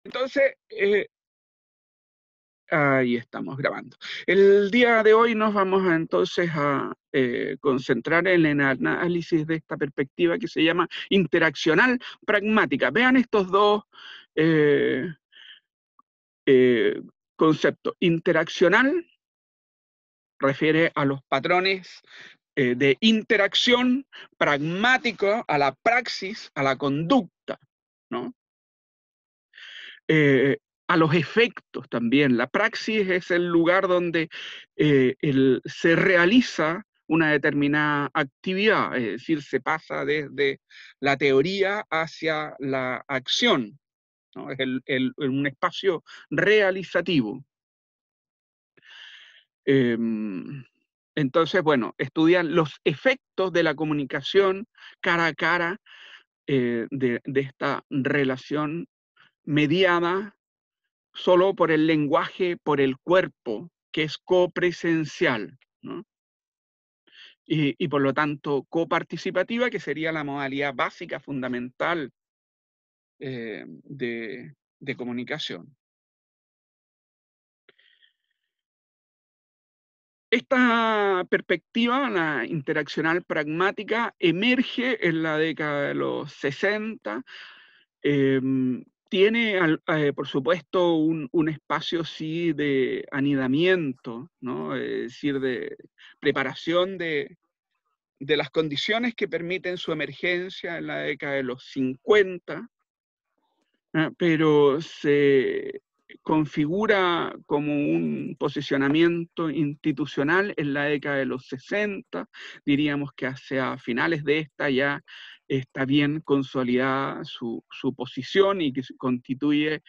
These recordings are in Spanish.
Entonces, ahí estamos grabando. El día de hoy nos vamos entonces a concentrar en el análisis de esta perspectiva que se llama interaccional pragmática. Vean estos dos conceptos. Interaccional refiere a los patrones de interacción, pragmático a la praxis, a la conducta, ¿no? A los efectos también. La praxis es el lugar donde se realiza una determinada actividad, es decir, se pasa desde la teoría hacia la acción, ¿no? Es un espacio realizativo. Entonces, bueno, estudian los efectos de la comunicación cara a cara de esta relación mediada solo por el lenguaje, por el cuerpo, que es copresencial, ¿no? Y por lo tanto coparticipativa, que sería la modalidad básica, fundamental de comunicación. Esta perspectiva, la interaccional pragmática, emerge en la década de los 60. Tiene, por supuesto, un espacio sí de anidamiento, ¿no? Es decir, de preparación de las condiciones que permiten su emergencia en la década de los 50, pero se configura como un posicionamiento institucional en la década de los 60, diríamos que hacia finales de esta ya está bien consolidada su posición y que constituye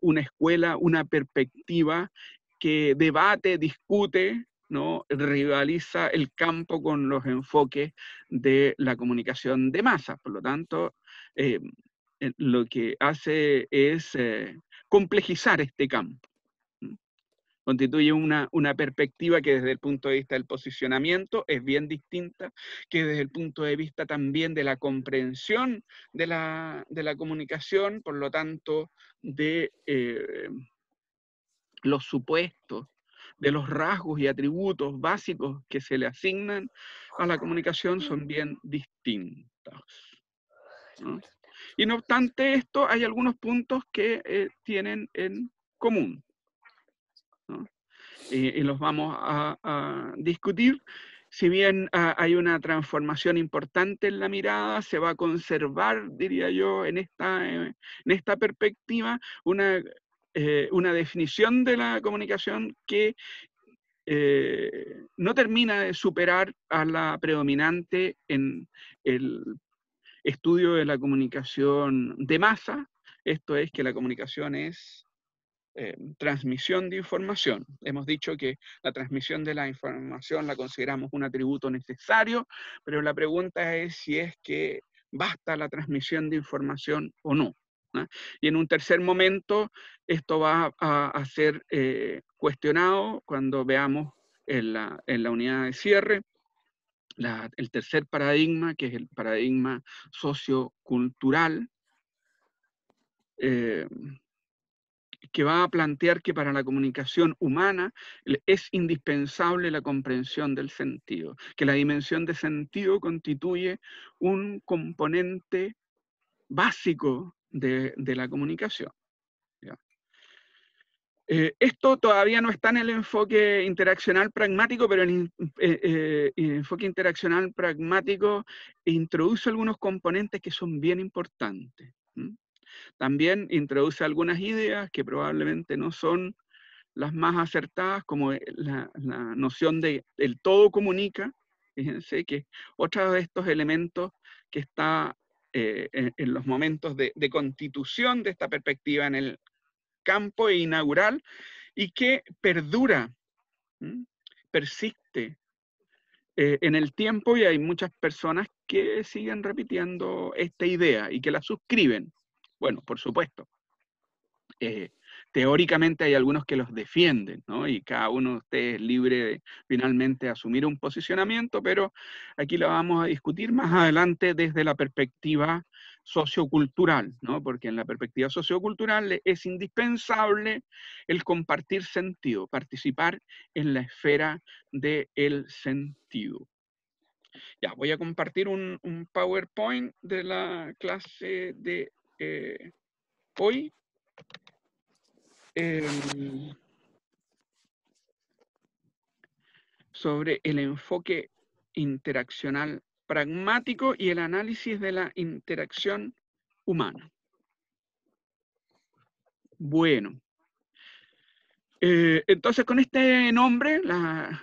una escuela, una perspectiva que debate, discute, ¿no? Rivaliza el campo con los enfoques de la comunicación de masas. Por lo tanto, lo que hace es complejizar este campo. Constituye una perspectiva que desde el punto de vista del posicionamiento es bien distinta, que desde el punto de vista también de la comprensión de la comunicación, por lo tanto, de los supuestos, de los rasgos y atributos básicos que se le asignan a la comunicación son bien distintos, ¿no? Y no obstante esto, hay algunos puntos que tienen en común, ¿no? Y los vamos a discutir. Si bien hay una transformación importante en la mirada, se va a conservar, diría yo, en esta perspectiva, una definición de la comunicación que no termina de superar a la predominante en el estudio de la comunicación de masa. Esto es que la comunicación es transmisión de información. Hemos dicho que la transmisión de la información la consideramos un atributo necesario, pero la pregunta es si es que basta la transmisión de información o no, ¿no? Y en un tercer momento, esto va a ser cuestionado cuando veamos en la unidad de cierre el tercer paradigma, que es el paradigma sociocultural, que va a plantear que para la comunicación humana es indispensable la comprensión del sentido, que la dimensión de sentido constituye un componente básico de la comunicación. ¿Ya? Esto todavía no está en el enfoque interaccional pragmático, pero el enfoque interaccional pragmático introduce algunos componentes que son bien importantes. También introduce algunas ideas que probablemente no son las más acertadas, como la noción de el todo comunica. Fíjense que otro de estos elementos que está en los momentos de constitución de esta perspectiva en el campo inaugural y que perdura, persiste en el tiempo, y hay muchas personas que siguen repitiendo esta idea y que la suscriben. Bueno, por supuesto. Teóricamente hay algunos que los defienden, ¿no? Y cada uno de ustedes es libre de finalmente asumir un posicionamiento, pero aquí lo vamos a discutir más adelante desde la perspectiva sociocultural, ¿no? Porque en la perspectiva sociocultural es indispensable el compartir sentido, participar en la esfera del sentido. Ya, voy a compartir un PowerPoint de la clase de hoy. Sobre el enfoque interaccional pragmático y el análisis de la interacción humana. Bueno, entonces con este nombre, la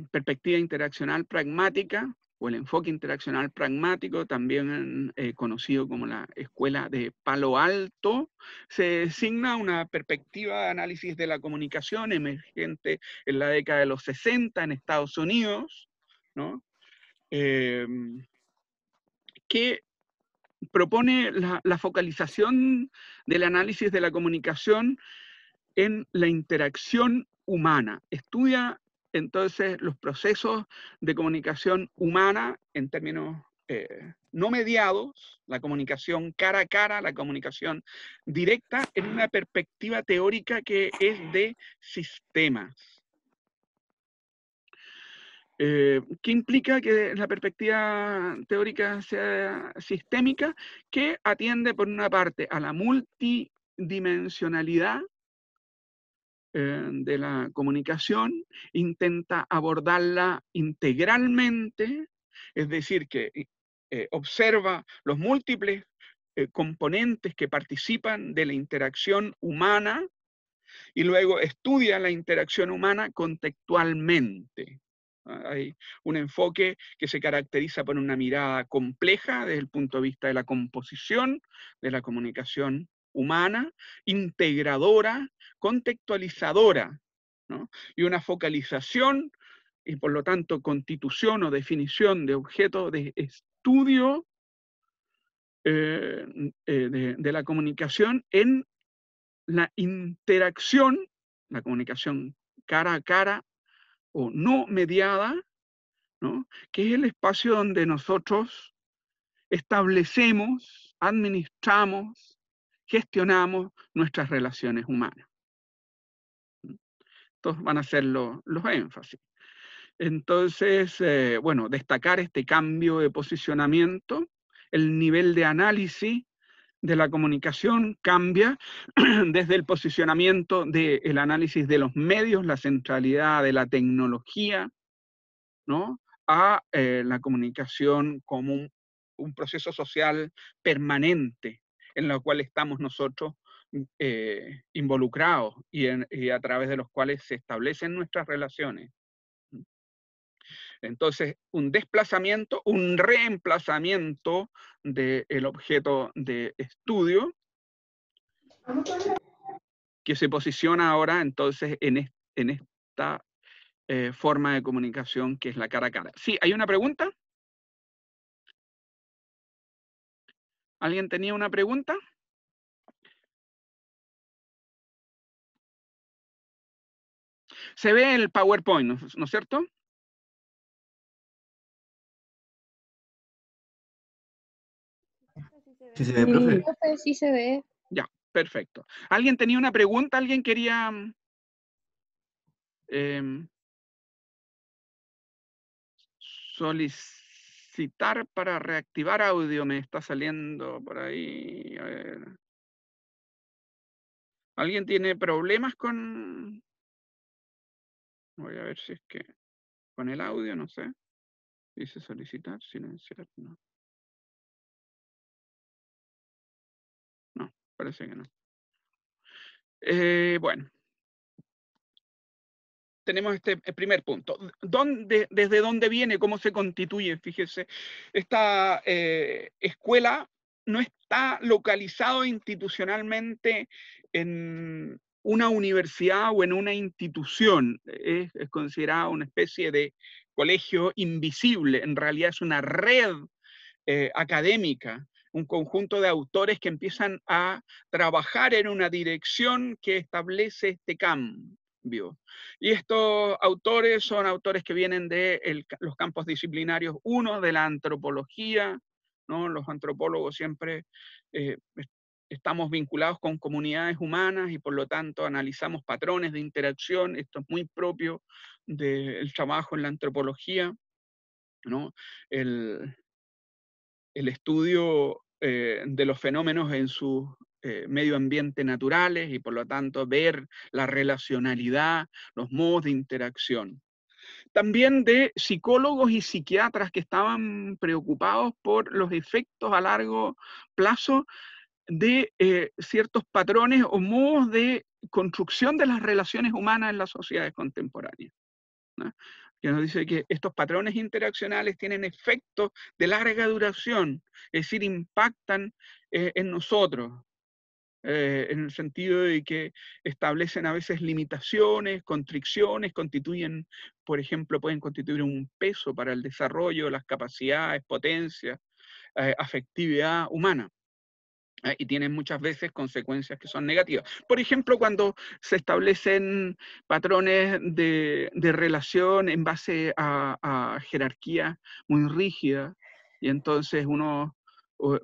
perspectiva interaccional pragmática o el enfoque interaccional pragmático, también conocido como la escuela de Palo Alto, se designa una perspectiva de análisis de la comunicación emergente en la década de los 60 en Estados Unidos, ¿no? Que propone la focalización del análisis de la comunicación en la interacción humana. Estudia entonces los procesos de comunicación humana en términos no mediados, la comunicación cara a cara, la comunicación directa, en una perspectiva teórica que es de sistemas. ¿Qué implica que la perspectiva teórica sea sistémica? Que atiende por una parte a la multidimensionalidad de la comunicación, intenta abordarla integralmente, es decir, que observa los múltiples componentes que participan de la interacción humana y luego estudia la interacción humana contextualmente. Hay un enfoque que se caracteriza por una mirada compleja desde el punto de vista de la composición de la comunicación humana, integradora, contextualizadora, ¿no? Y una focalización y por lo tanto constitución o definición de objeto de estudio de la comunicación en la interacción, la comunicación cara a cara o no mediada, ¿no? Que es el espacio donde nosotros establecemos, administramos, gestionamos nuestras relaciones humanas. Estos van a ser los énfasis. Entonces, bueno, destacar este cambio de posicionamiento, el nivel de análisis de la comunicación cambia desde el posicionamiento del análisis de los medios, la centralidad de la tecnología, ¿no? A la comunicación como un proceso social permanente en el cual estamos nosotros involucrados y a través de los cuales se establecen nuestras relaciones. Entonces, un desplazamiento, un reemplazamiento del objeto de estudio que se posiciona ahora entonces en esta forma de comunicación que es la cara a cara. Sí, ¿hay una pregunta? ¿Alguien tenía una pregunta? Se ve el PowerPoint, ¿no es cierto? Sí se ve, profe. Sí se ve. Ya, perfecto. ¿Alguien tenía una pregunta? ¿Alguien quería solicitar para reactivar audio? Me está saliendo por ahí. A ver. ¿Alguien tiene problemas con...? Voy a ver si es que... Con el audio, no sé. Dice solicitar, silenciar, no. No, parece que no. Bueno. Tenemos este primer punto. ¿Desde dónde viene? ¿Cómo se constituye? Fíjese, esta escuela no está localizado institucionalmente en una universidad o en una institución. Es considerada una especie de colegio invisible. En realidad es una red académica, un conjunto de autores que empiezan a trabajar en una dirección que establece este cambio. Y estos autores son autores que vienen de los campos disciplinarios, uno de la antropología, ¿no? Los antropólogos siempre estamos vinculados con comunidades humanas y por lo tanto analizamos patrones de interacción. Esto es muy propio del trabajo en la antropología, ¿no? El estudio de los fenómenos en su medio ambiente naturales y por lo tanto ver la relacionalidad, los modos de interacción. También de psicólogos y psiquiatras que estaban preocupados por los efectos a largo plazo de ciertos patrones o modos de construcción de las relaciones humanas en las sociedades contemporáneas, ¿no? Que nos dice que estos patrones interaccionales tienen efectos de larga duración, es decir, impactan en nosotros, en el sentido de que establecen a veces limitaciones, constricciones, constituyen, por ejemplo, pueden constituir un peso para el desarrollo de las capacidades, potencias, afectividad humana. Y tienen muchas veces consecuencias que son negativas. Por ejemplo, cuando se establecen patrones de relación en base a jerarquías muy rígidas, y entonces uno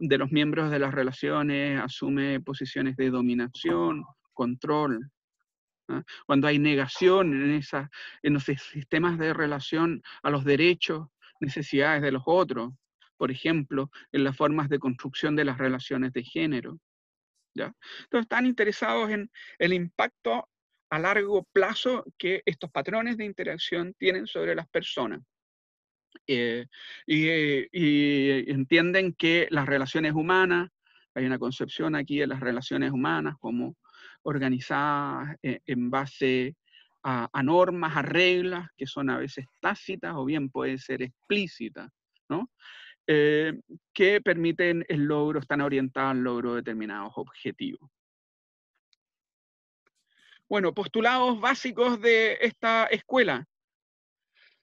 de los miembros de las relaciones asume posiciones de dominación, control, ¿ah? Cuando hay negación en los sistemas de relación a los derechos, necesidades de los otros, por ejemplo, en las formas de construcción de las relaciones de género, ¿ya? Entonces están interesados en el impacto a largo plazo que estos patrones de interacción tienen sobre las personas. Y entienden que las relaciones humanas, hay una concepción aquí de las relaciones humanas como organizadas en base a normas, a reglas que son a veces tácitas o bien pueden ser explícitas, ¿no? Que permiten el logro, están orientadas al logro de determinados objetivos. Bueno, postulados básicos de esta escuela.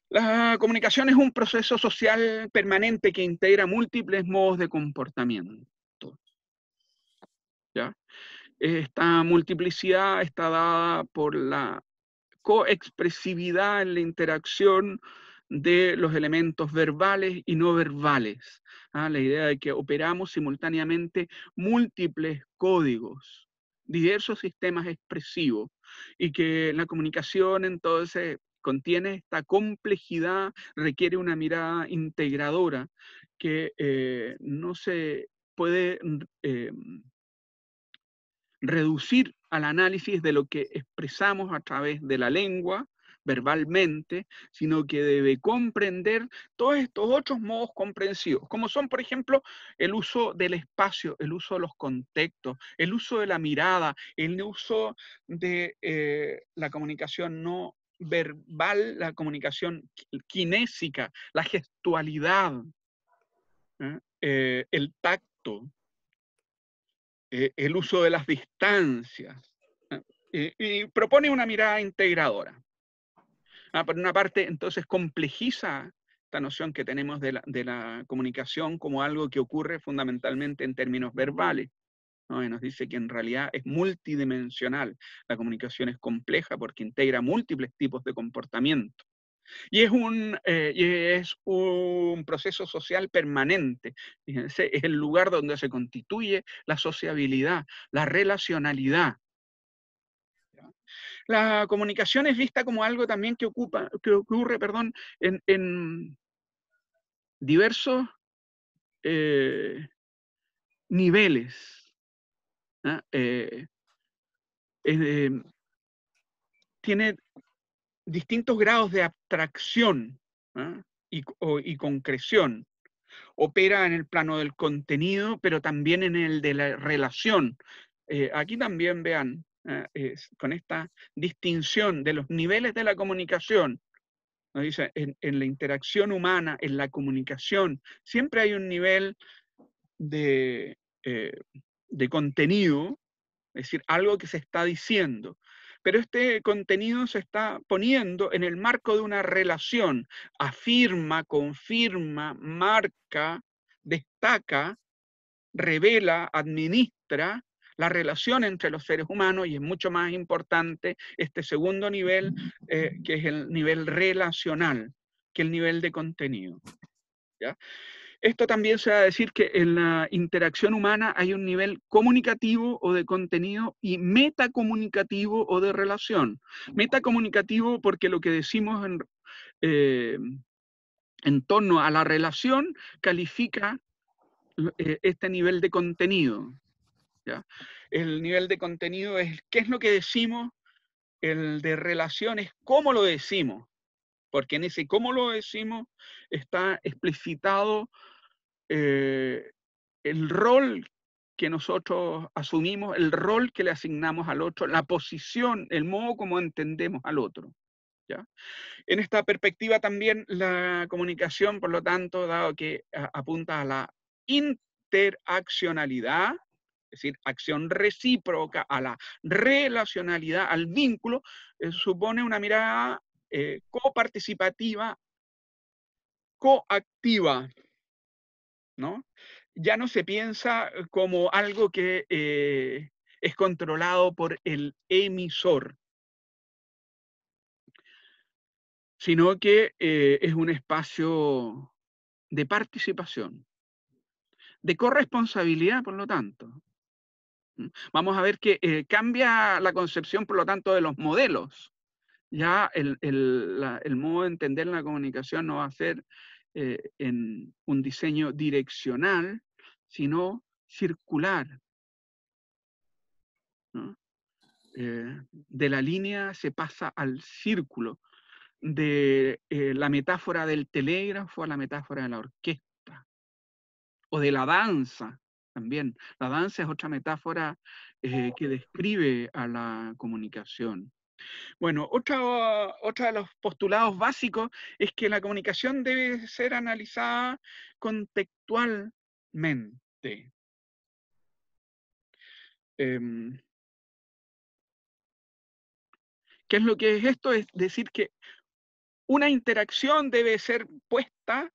La comunicación es un proceso social permanente que integra múltiples modos de comportamiento, ¿ya? Esta multiplicidad está dada por la coexpresividad en la interacción de los elementos verbales y no verbales. La idea de que operamos simultáneamente múltiples códigos, diversos sistemas expresivos, y que la comunicación entonces contiene esta complejidad, requiere una mirada integradora que no se puede reducir al análisis de lo que expresamos a través de la lengua, verbalmente, sino que debe comprender todos estos otros modos comprensivos, como son, por ejemplo, el uso del espacio, el uso de los contextos, el uso de la mirada, el uso de la comunicación no verbal, la comunicación kinésica, la gestualidad, el tacto, el uso de las distancias, y propone una mirada integradora. Por una parte, entonces complejiza esta noción que tenemos de la comunicación como algo que ocurre fundamentalmente en términos verbales, ¿no? Y nos dice que en realidad es multidimensional. La comunicación es compleja porque integra múltiples tipos de comportamiento. Y es un proceso social permanente. Fíjense, es el lugar donde se constituye la sociabilidad, la relacionalidad. La comunicación es vista como algo también que ocurre, en diversos niveles, ¿ah? Tiene distintos grados de abstracción, ¿ah? y concreción. Opera en el plano del contenido, pero también en el de la relación. Aquí también vean, con esta distinción de los niveles de la comunicación, nos dice, en la interacción humana, en la comunicación, siempre hay un nivel de, de contenido, es decir, algo que se está diciendo. Pero este contenido se está poniendo en el marco de una relación, afirma, confirma, marca, destaca, revela, administra la relación entre los seres humanos, y es mucho más importante este segundo nivel, que es el nivel relacional, que el nivel de contenido, ¿ya? Esto también se va a decir que en la interacción humana hay un nivel comunicativo o de contenido y metacomunicativo o de relación. Metacomunicativo porque lo que decimos en torno a la relación califica este nivel de contenido, ¿ya? El nivel de contenido es qué es lo que decimos, el de relación es cómo lo decimos, porque en ese cómo lo decimos está explicitado el rol que nosotros asumimos, el rol que le asignamos al otro, la posición, el modo como entendemos al otro, ¿ya? En esta perspectiva también la comunicación, por lo tanto, dado que apunta a la interaccionalidad, es decir, acción recíproca, a la relacionalidad, al vínculo, supone una mirada coparticipativa, coactiva, ¿no? Ya no se piensa como algo que es controlado por el emisor, sino que es un espacio de participación, de corresponsabilidad, por lo tanto. Vamos a ver que cambia la concepción, por lo tanto, de los modelos. Ya el modo de entender la comunicación no va a ser en un diseño direccional, sino circular, ¿no? De la línea se pasa al círculo, de la metáfora del telégrafo a la metáfora de la orquesta, o de la danza también. La danza es otra metáfora que describe a la comunicación. Bueno, otra de los postulados básicos es que la comunicación debe ser analizada contextualmente. ¿Qué es lo que es esto? Es decir, que una interacción debe ser puesta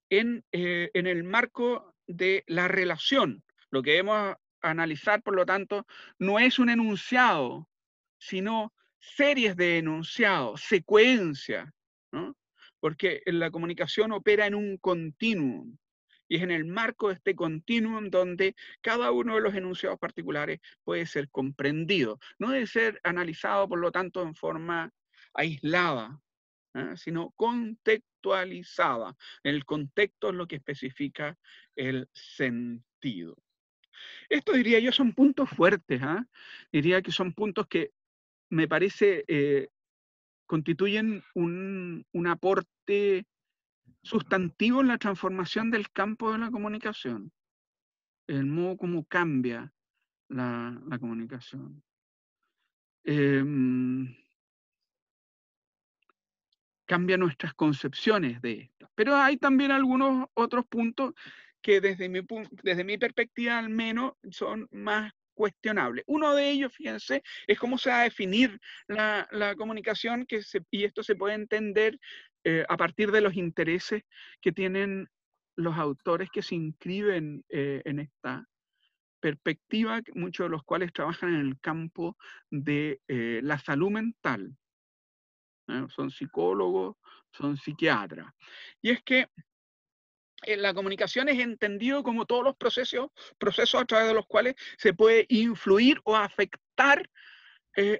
en el marco de la relación. Lo que debemos analizar, por lo tanto, no es un enunciado, sino series de enunciados, secuencia, ¿no? Porque la comunicación opera en un continuum. Y es en el marco de este continuum donde cada uno de los enunciados particulares puede ser comprendido. No debe ser analizado, por lo tanto, en forma aislada, sino contextualizada. El contexto es lo que especifica el sentido. Esto, diría yo, son puntos fuertes. Diría que son puntos que me parece constituyen un aporte sustantivo en la transformación del campo de la comunicación, el modo como cambia la comunicación. Cambia nuestras concepciones de esto. Pero hay también algunos otros puntos que desde mi perspectiva al menos son más cuestionables. Uno de ellos, fíjense, es cómo se va a definir la comunicación, y esto se puede entender a partir de los intereses que tienen los autores que se inscriben en esta perspectiva, muchos de los cuales trabajan en el campo de la salud mental. Son psicólogos, son psiquiatras. Y es que la comunicación es entendido como todos los procesos a través de los cuales se puede influir o afectar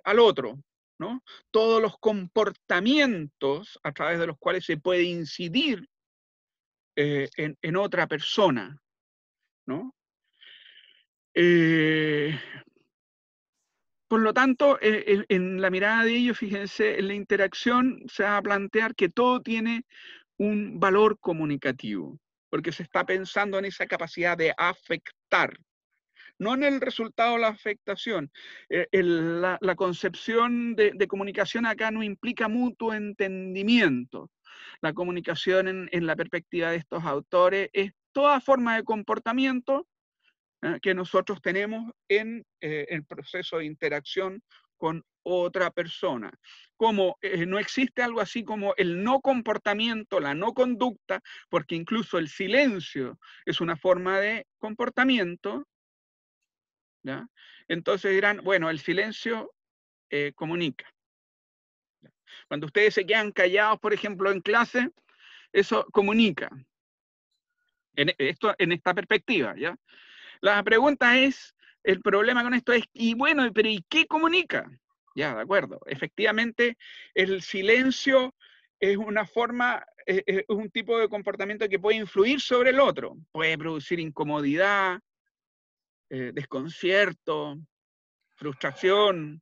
al otro, ¿no? Todos los comportamientos a través de los cuales se puede incidir en otra persona, ¿no? Por lo tanto, en la mirada de ellos, fíjense, en la interacción se va a plantear que todo tiene un valor comunicativo, porque se está pensando en esa capacidad de afectar, no en el resultado de la afectación. La concepción de comunicación acá no implica mutuo entendimiento. La comunicación en la perspectiva de estos autores es toda forma de comportamiento que nosotros tenemos en el proceso de interacción con otra persona. Como no existe algo así como el no comportamiento, la no conducta, porque incluso el silencio es una forma de comportamiento, ¿ya? Entonces dirán, bueno, el silencio comunica. Cuando ustedes se quedan callados, por ejemplo, en clase, eso comunica. en esta perspectiva, ¿ya? La pregunta es, el problema con esto es, y bueno, pero ¿y qué comunica? Ya, de acuerdo. Efectivamente, el silencio es una forma, es un tipo de comportamiento que puede influir sobre el otro. Puede producir incomodidad, desconcierto, frustración,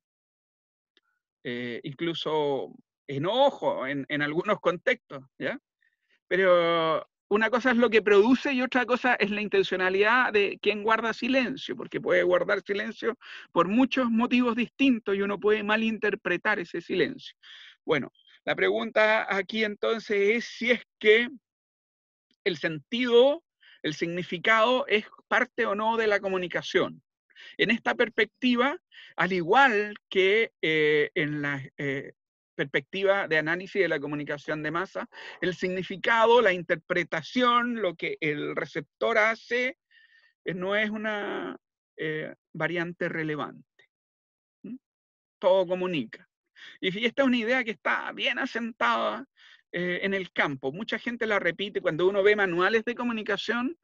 incluso enojo en algunos contextos, ¿ya? Pero una cosa es lo que produce y otra cosa es la intencionalidad de quien guarda silencio, porque puede guardar silencio por muchos motivos distintos y uno puede malinterpretar ese silencio. Bueno, la pregunta aquí entonces es si es que el sentido, el significado es parte o no de la comunicación. En esta perspectiva, al igual que en la perspectiva de análisis de la comunicación de masa, el significado, la interpretación, lo que el receptor hace, no es una variante relevante. ¿Mm? Todo comunica. Y esta es una idea que está bien asentada en el campo. Mucha gente la repite cuando uno ve manuales de comunicación.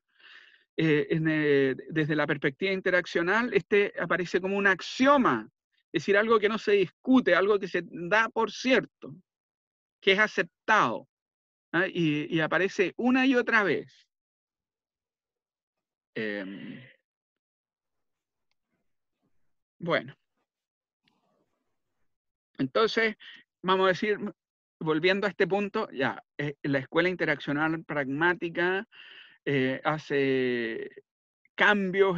Desde la perspectiva interaccional, este aparece como un axioma, es decir, algo que no se discute, algo que se da por cierto, que es aceptado, ¿ah? Y aparece una y otra vez. Bueno, entonces, vamos a decir, volviendo a este punto, ya, la escuela interaccional pragmática hace cambios,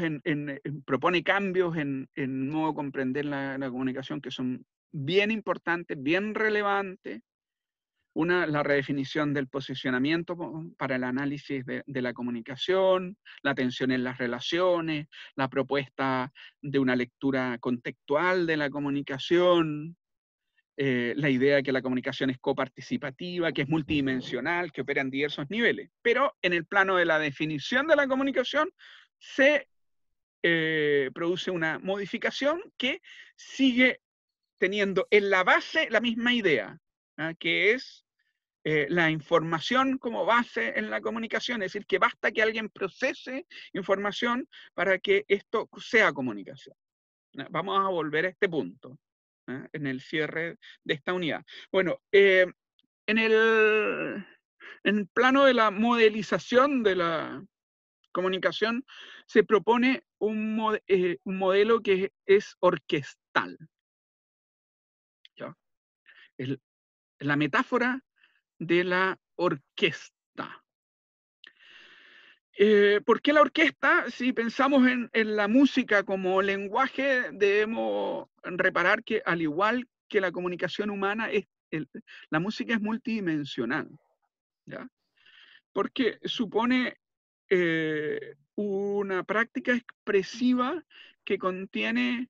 propone cambios en modo de comprender la comunicación que son bien importantes, bien relevantes. Una, la redefinición del posicionamiento para el análisis de la comunicación, la atención en las relaciones, la propuesta de una lectura contextual de la comunicación, la idea de que la comunicación es coparticipativa, que es multidimensional, que opera en diversos niveles. Pero en el plano de la definición de la comunicación se produce una modificación que sigue teniendo en la base la misma idea, ¿ah? Que es la información como base en la comunicación, es decir, que basta que alguien procese información para que esto sea comunicación. ¿Ah? Vamos a volver a este punto, ¿ah? En el cierre de esta unidad. Bueno, en el plano de la modelización de la comunicación se propone un modelo que es orquestal, ¿ya? La metáfora de la orquesta. ¿Por qué la orquesta? Si pensamos en la música como lenguaje, debemos reparar que al igual que la comunicación humana, la música es multidimensional, ¿ya? Porque supone una práctica expresiva que contiene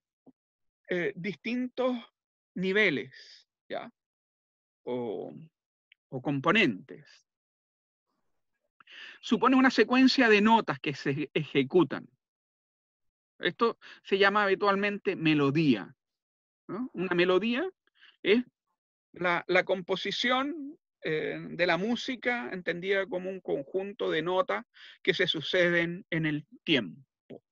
distintos niveles, ¿ya? O, o componentes. Supone una secuencia de notas que se ejecutan. Esto se llama habitualmente melodía, ¿no? Una melodía es la composición de la música entendida como un conjunto de notas que se suceden en el tiempo.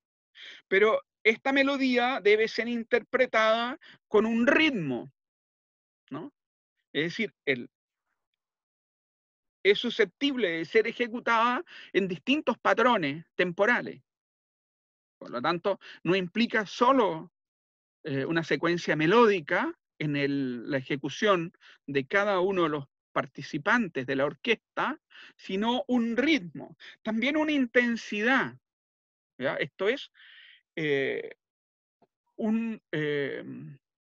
Pero esta melodía debe ser interpretada con un ritmo, ¿no? Es decir, es susceptible de ser ejecutada en distintos patrones temporales. Por lo tanto, no implica solo una secuencia melódica en la ejecución de cada uno de los participantes de la orquesta, sino un ritmo, también una intensidad, ¿ya? Esto es eh, un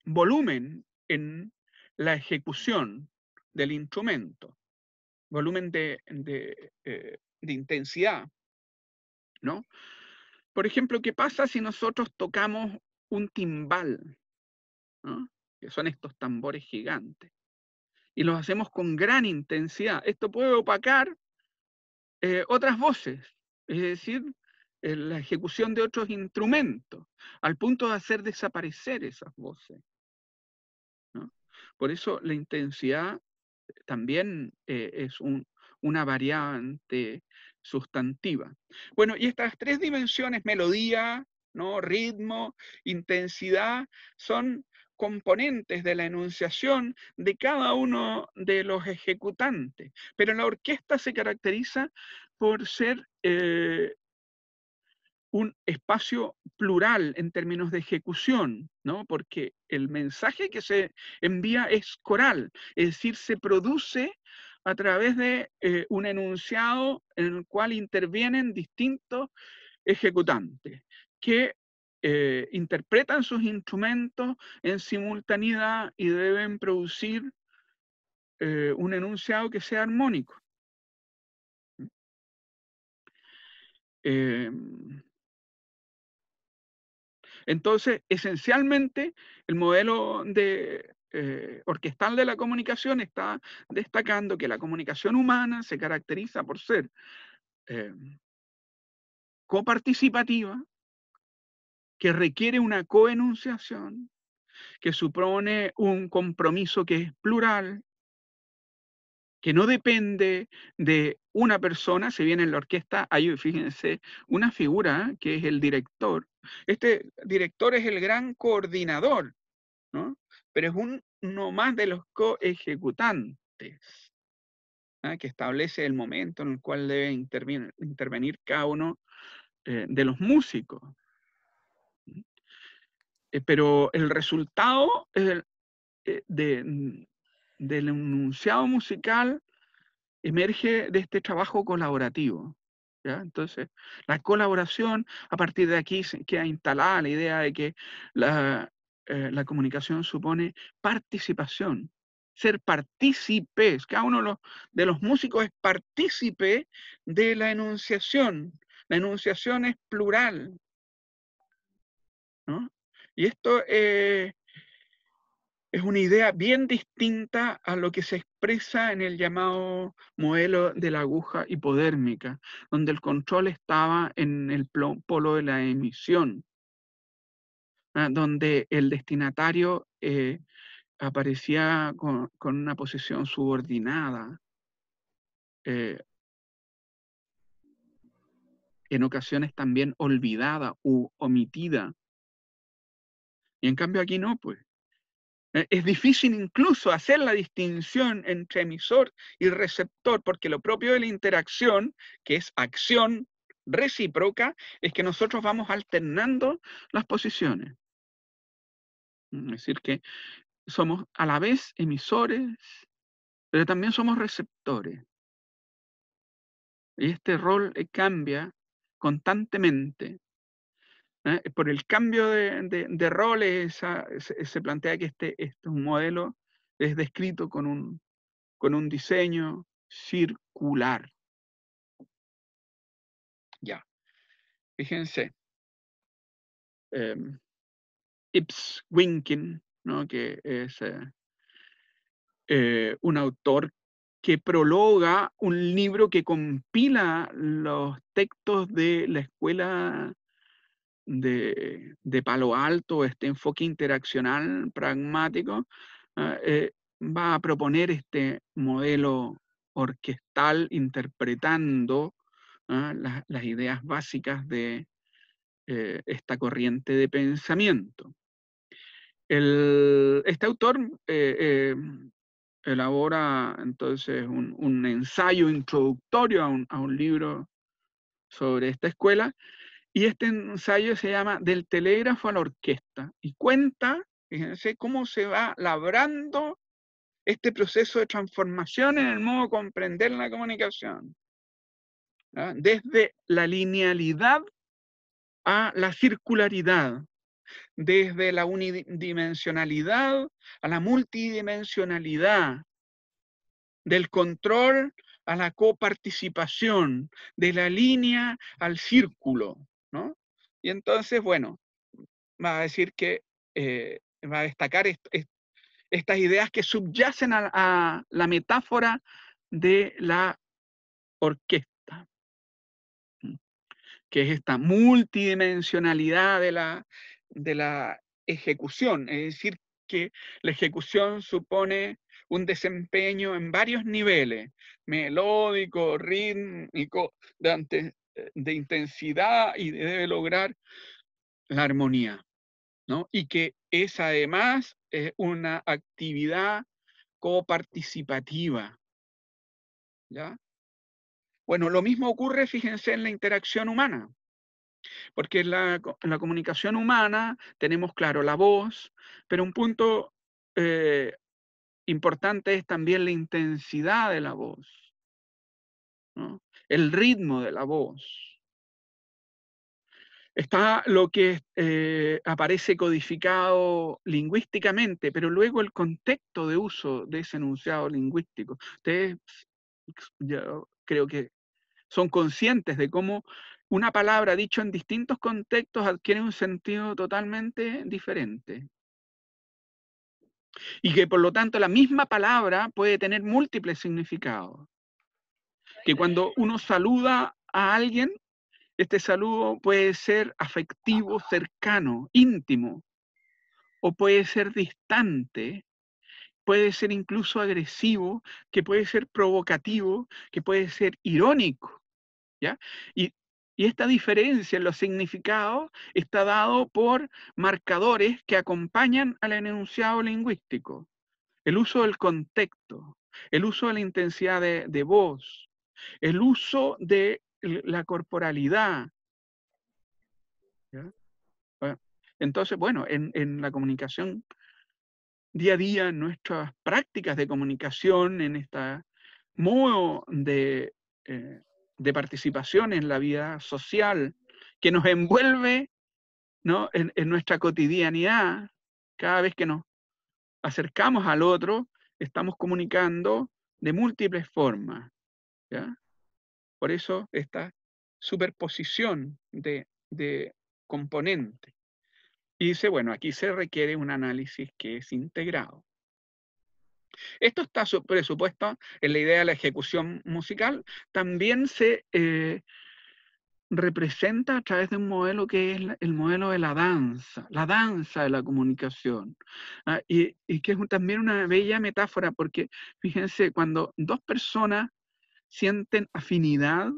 volumen en la ejecución del instrumento, volumen de intensidad, ¿no? Por ejemplo, ¿qué pasa si nosotros tocamos un timbal, ¿no? Que son estos tambores gigantes, y los hacemos con gran intensidad? Esto puede opacar otras voces, es decir, la ejecución de otros instrumentos, al punto de hacer desaparecer esas voces, ¿no? Por eso la intensidad también es una variante sustantiva. Bueno, y estas tres dimensiones, melodía, ¿no? Ritmo, intensidad, son componentes de la enunciación de cada uno de los ejecutantes. Pero la orquesta se caracteriza por ser un espacio plural en términos de ejecución, ¿no? Porque el mensaje que se envía es coral, es decir, se produce a través de un enunciado en el cual intervienen distintos ejecutantes que interpretan sus instrumentos en simultaneidad y deben producir un enunciado que sea armónico. Eh, Entonces, esencialmente, el modelo orquestal de la comunicación está destacando que la comunicación humana se caracteriza por ser eh, coparticipativa, que requiere una coenunciación, que supone un compromiso que es plural, que no depende de una persona. Si bien en la orquesta hay, fíjense, una figura que es el director. Este director es el gran coordinador, ¿no? Pero es uno más de los coejecutantes, ¿ah? Que establece el momento en el cual debe intervenir cada uno de los músicos. Pero el resultado del enunciado musical emerge de este trabajo colaborativo, ¿ya? Entonces, la colaboración, a partir de aquí queda instalada la idea de que la comunicación supone participación, ser partícipes. Cada uno de los músicos es partícipe de la enunciación. La enunciación es plural, ¿no? Y esto es una idea bien distinta a lo que se expresa en el llamado modelo de la aguja hipodérmica, donde el control estaba en el polo de la emisión, donde el destinatario aparecía con una posición subordinada, eh, en ocasiones también olvidada u omitida. Y en cambio aquí no, pues. Es difícil incluso hacer la distinción entre emisor y receptor, porque lo propio de la interacción, que es acción recíproca, es que nosotros vamos alternando las posiciones. Es decir, que somos a la vez emisores, pero también somos receptores. Y este rol cambia constantemente. Por el cambio de roles, se plantea que este es un modelo, es descrito con un diseño circular. Ya, fíjense. Ipswinkel, ¿no? Que es un autor que prologa un libro que compila los textos de la escuela de Palo Alto, este enfoque interaccional pragmático, va a proponer este modelo orquestal interpretando las ideas básicas de esta corriente de pensamiento. Este autor elabora entonces un ensayo introductorio a un libro sobre esta escuela, y este ensayo se llama Del telégrafo a la orquesta, y cuenta, fíjense, cómo se va labrando este proceso de transformación en el modo de comprender la comunicación, ¿ah? Desde la linealidad a la circularidad, desde la unidimensionalidad a la multidimensionalidad, del control a la coparticipación, de la línea al círculo, ¿no? Y entonces, bueno, va a decir que va a destacar estas ideas que subyacen a la metáfora de la orquesta, que es esta multidimensionalidad de la ejecución, es decir, que la ejecución supone un desempeño en varios niveles, melódico, rítmico, de intensidad, y debe lograr la armonía, ¿no? Y que es además una actividad coparticipativa, ¿ya? Bueno, lo mismo ocurre, fíjense, en la interacción humana, porque en la comunicación humana tenemos, claro, la voz, pero un punto importante es también la intensidad de la voz, ¿no? El ritmo de la voz. Está lo que aparece codificado lingüísticamente, pero luego el contexto de uso de ese enunciado lingüístico. Ustedes, yo creo que son conscientes de cómo una palabra dicha en distintos contextos adquiere un sentido totalmente diferente. Y que por lo tanto la misma palabra puede tener múltiples significados. Que cuando uno saluda a alguien, este saludo puede ser afectivo, cercano, íntimo, o puede ser distante, puede ser incluso agresivo, que puede ser provocativo, que puede ser irónico, ¿ya? Y esta diferencia en los significados está dado por marcadores que acompañan al enunciado lingüístico. El uso del contexto, el uso de la intensidad de voz, el uso de la corporalidad, ¿ya? Entonces, bueno, en la comunicación día a día, en nuestras prácticas de comunicación, en este modo de participación en la vida social que nos envuelve, ¿no? En nuestra cotidianidad, cada vez que nos acercamos al otro, estamos comunicando de múltiples formas, ¿ya? Por eso esta superposición de componentes. Y dice, bueno, aquí se requiere un análisis que es integrado. Esto está presupuesto en la idea de la ejecución musical. También se representa a través de un modelo que es el modelo de la danza de la comunicación. Y que es también una bella metáfora, porque fíjense, cuando dos personas sienten afinidad,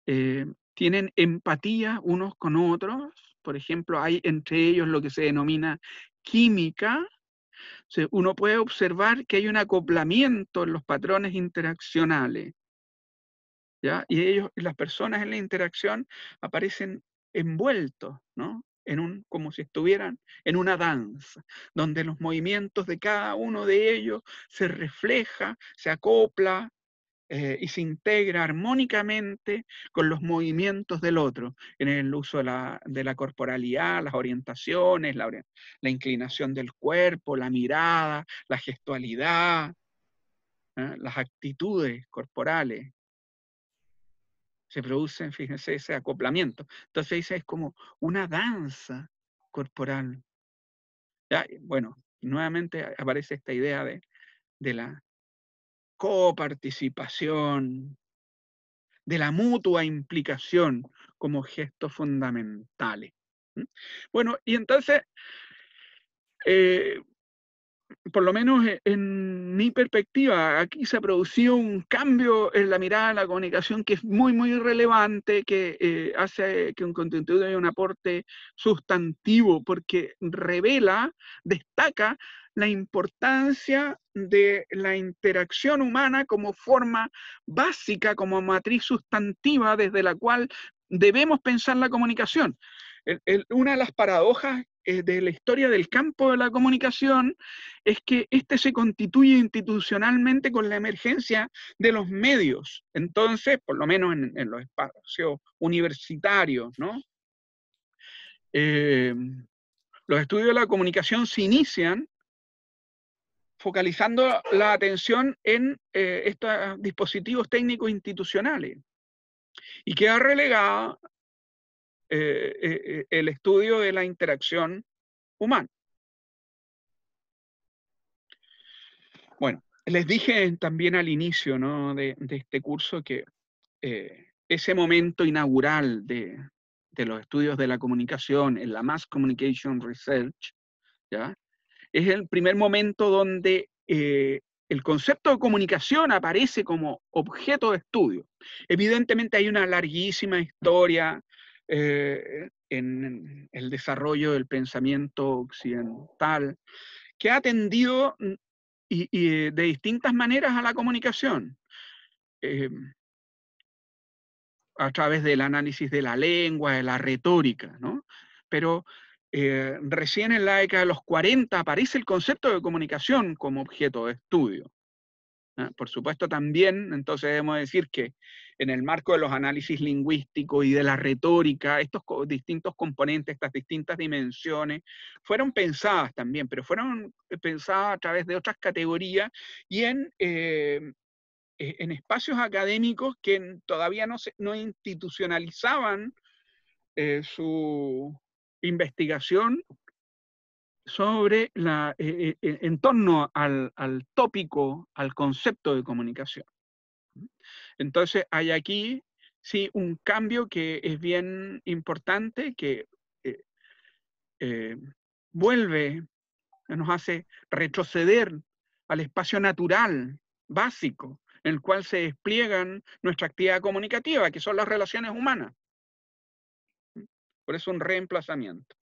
tienen empatía unos con otros, por ejemplo, hay entre ellos lo que se denomina química. O sea, uno puede observar que hay un acoplamiento en los patrones interaccionales, ¿ya? Y las personas en la interacción aparecen envueltos, ¿no? Como si estuvieran en una danza, donde los movimientos de cada uno de ellos se refleja, se acopla, y se integra armónicamente con los movimientos del otro, en el uso de la corporalidad, las orientaciones, la inclinación del cuerpo, la mirada, la gestualidad, las actitudes corporales. Se producen, fíjense, ese acoplamiento. Entonces dice, es como una danza corporal. ¿Ya? Bueno, nuevamente aparece esta idea de la coparticipación, de la mutua implicación como gestos fundamentales. Bueno, y entonces, por lo menos en mi perspectiva, aquí se ha producido un cambio en la mirada de la comunicación que es muy, muy relevante, que hace que un contenido haya un aporte sustantivo, porque revela, destaca la importancia de la interacción humana como forma básica, como matriz sustantiva desde la cual debemos pensar la comunicación. Una de las paradojas de la historia del campo de la comunicación es que este se constituye institucionalmente con la emergencia de los medios. Entonces, por lo menos en los espacios universitarios, ¿no? Los estudios de la comunicación se inician focalizando la atención en estos dispositivos técnicos institucionales, y queda relegado el estudio de la interacción humana. Bueno, les dije también al inicio, ¿no?, de este curso que ese momento inaugural de los estudios de la comunicación en la Mass Communication Research, ¿ya?, Es el primer momento donde el concepto de comunicación aparece como objeto de estudio. Evidentemente hay una larguísima historia en el desarrollo del pensamiento occidental que ha atendido y de distintas maneras a la comunicación, a través del análisis de la lengua, de la retórica, ¿no? Pero recién en la década de los 40 aparece el concepto de comunicación como objeto de estudio. Por supuesto también, entonces debemos decir que en el marco de los análisis lingüísticos y de la retórica, estos distintos componentes, estas distintas dimensiones, fueron pensadas también, pero fueron pensadas a través de otras categorías y en espacios académicos que todavía no institucionalizaban su investigación sobre en torno al tópico, al concepto de comunicación. Entonces hay aquí sí un cambio que es bien importante, que vuelve, nos hace retroceder al espacio natural, básico, en el cual se despliegan nuestra actividad comunicativa, que son las relaciones humanas. Por eso un reemplazamiento.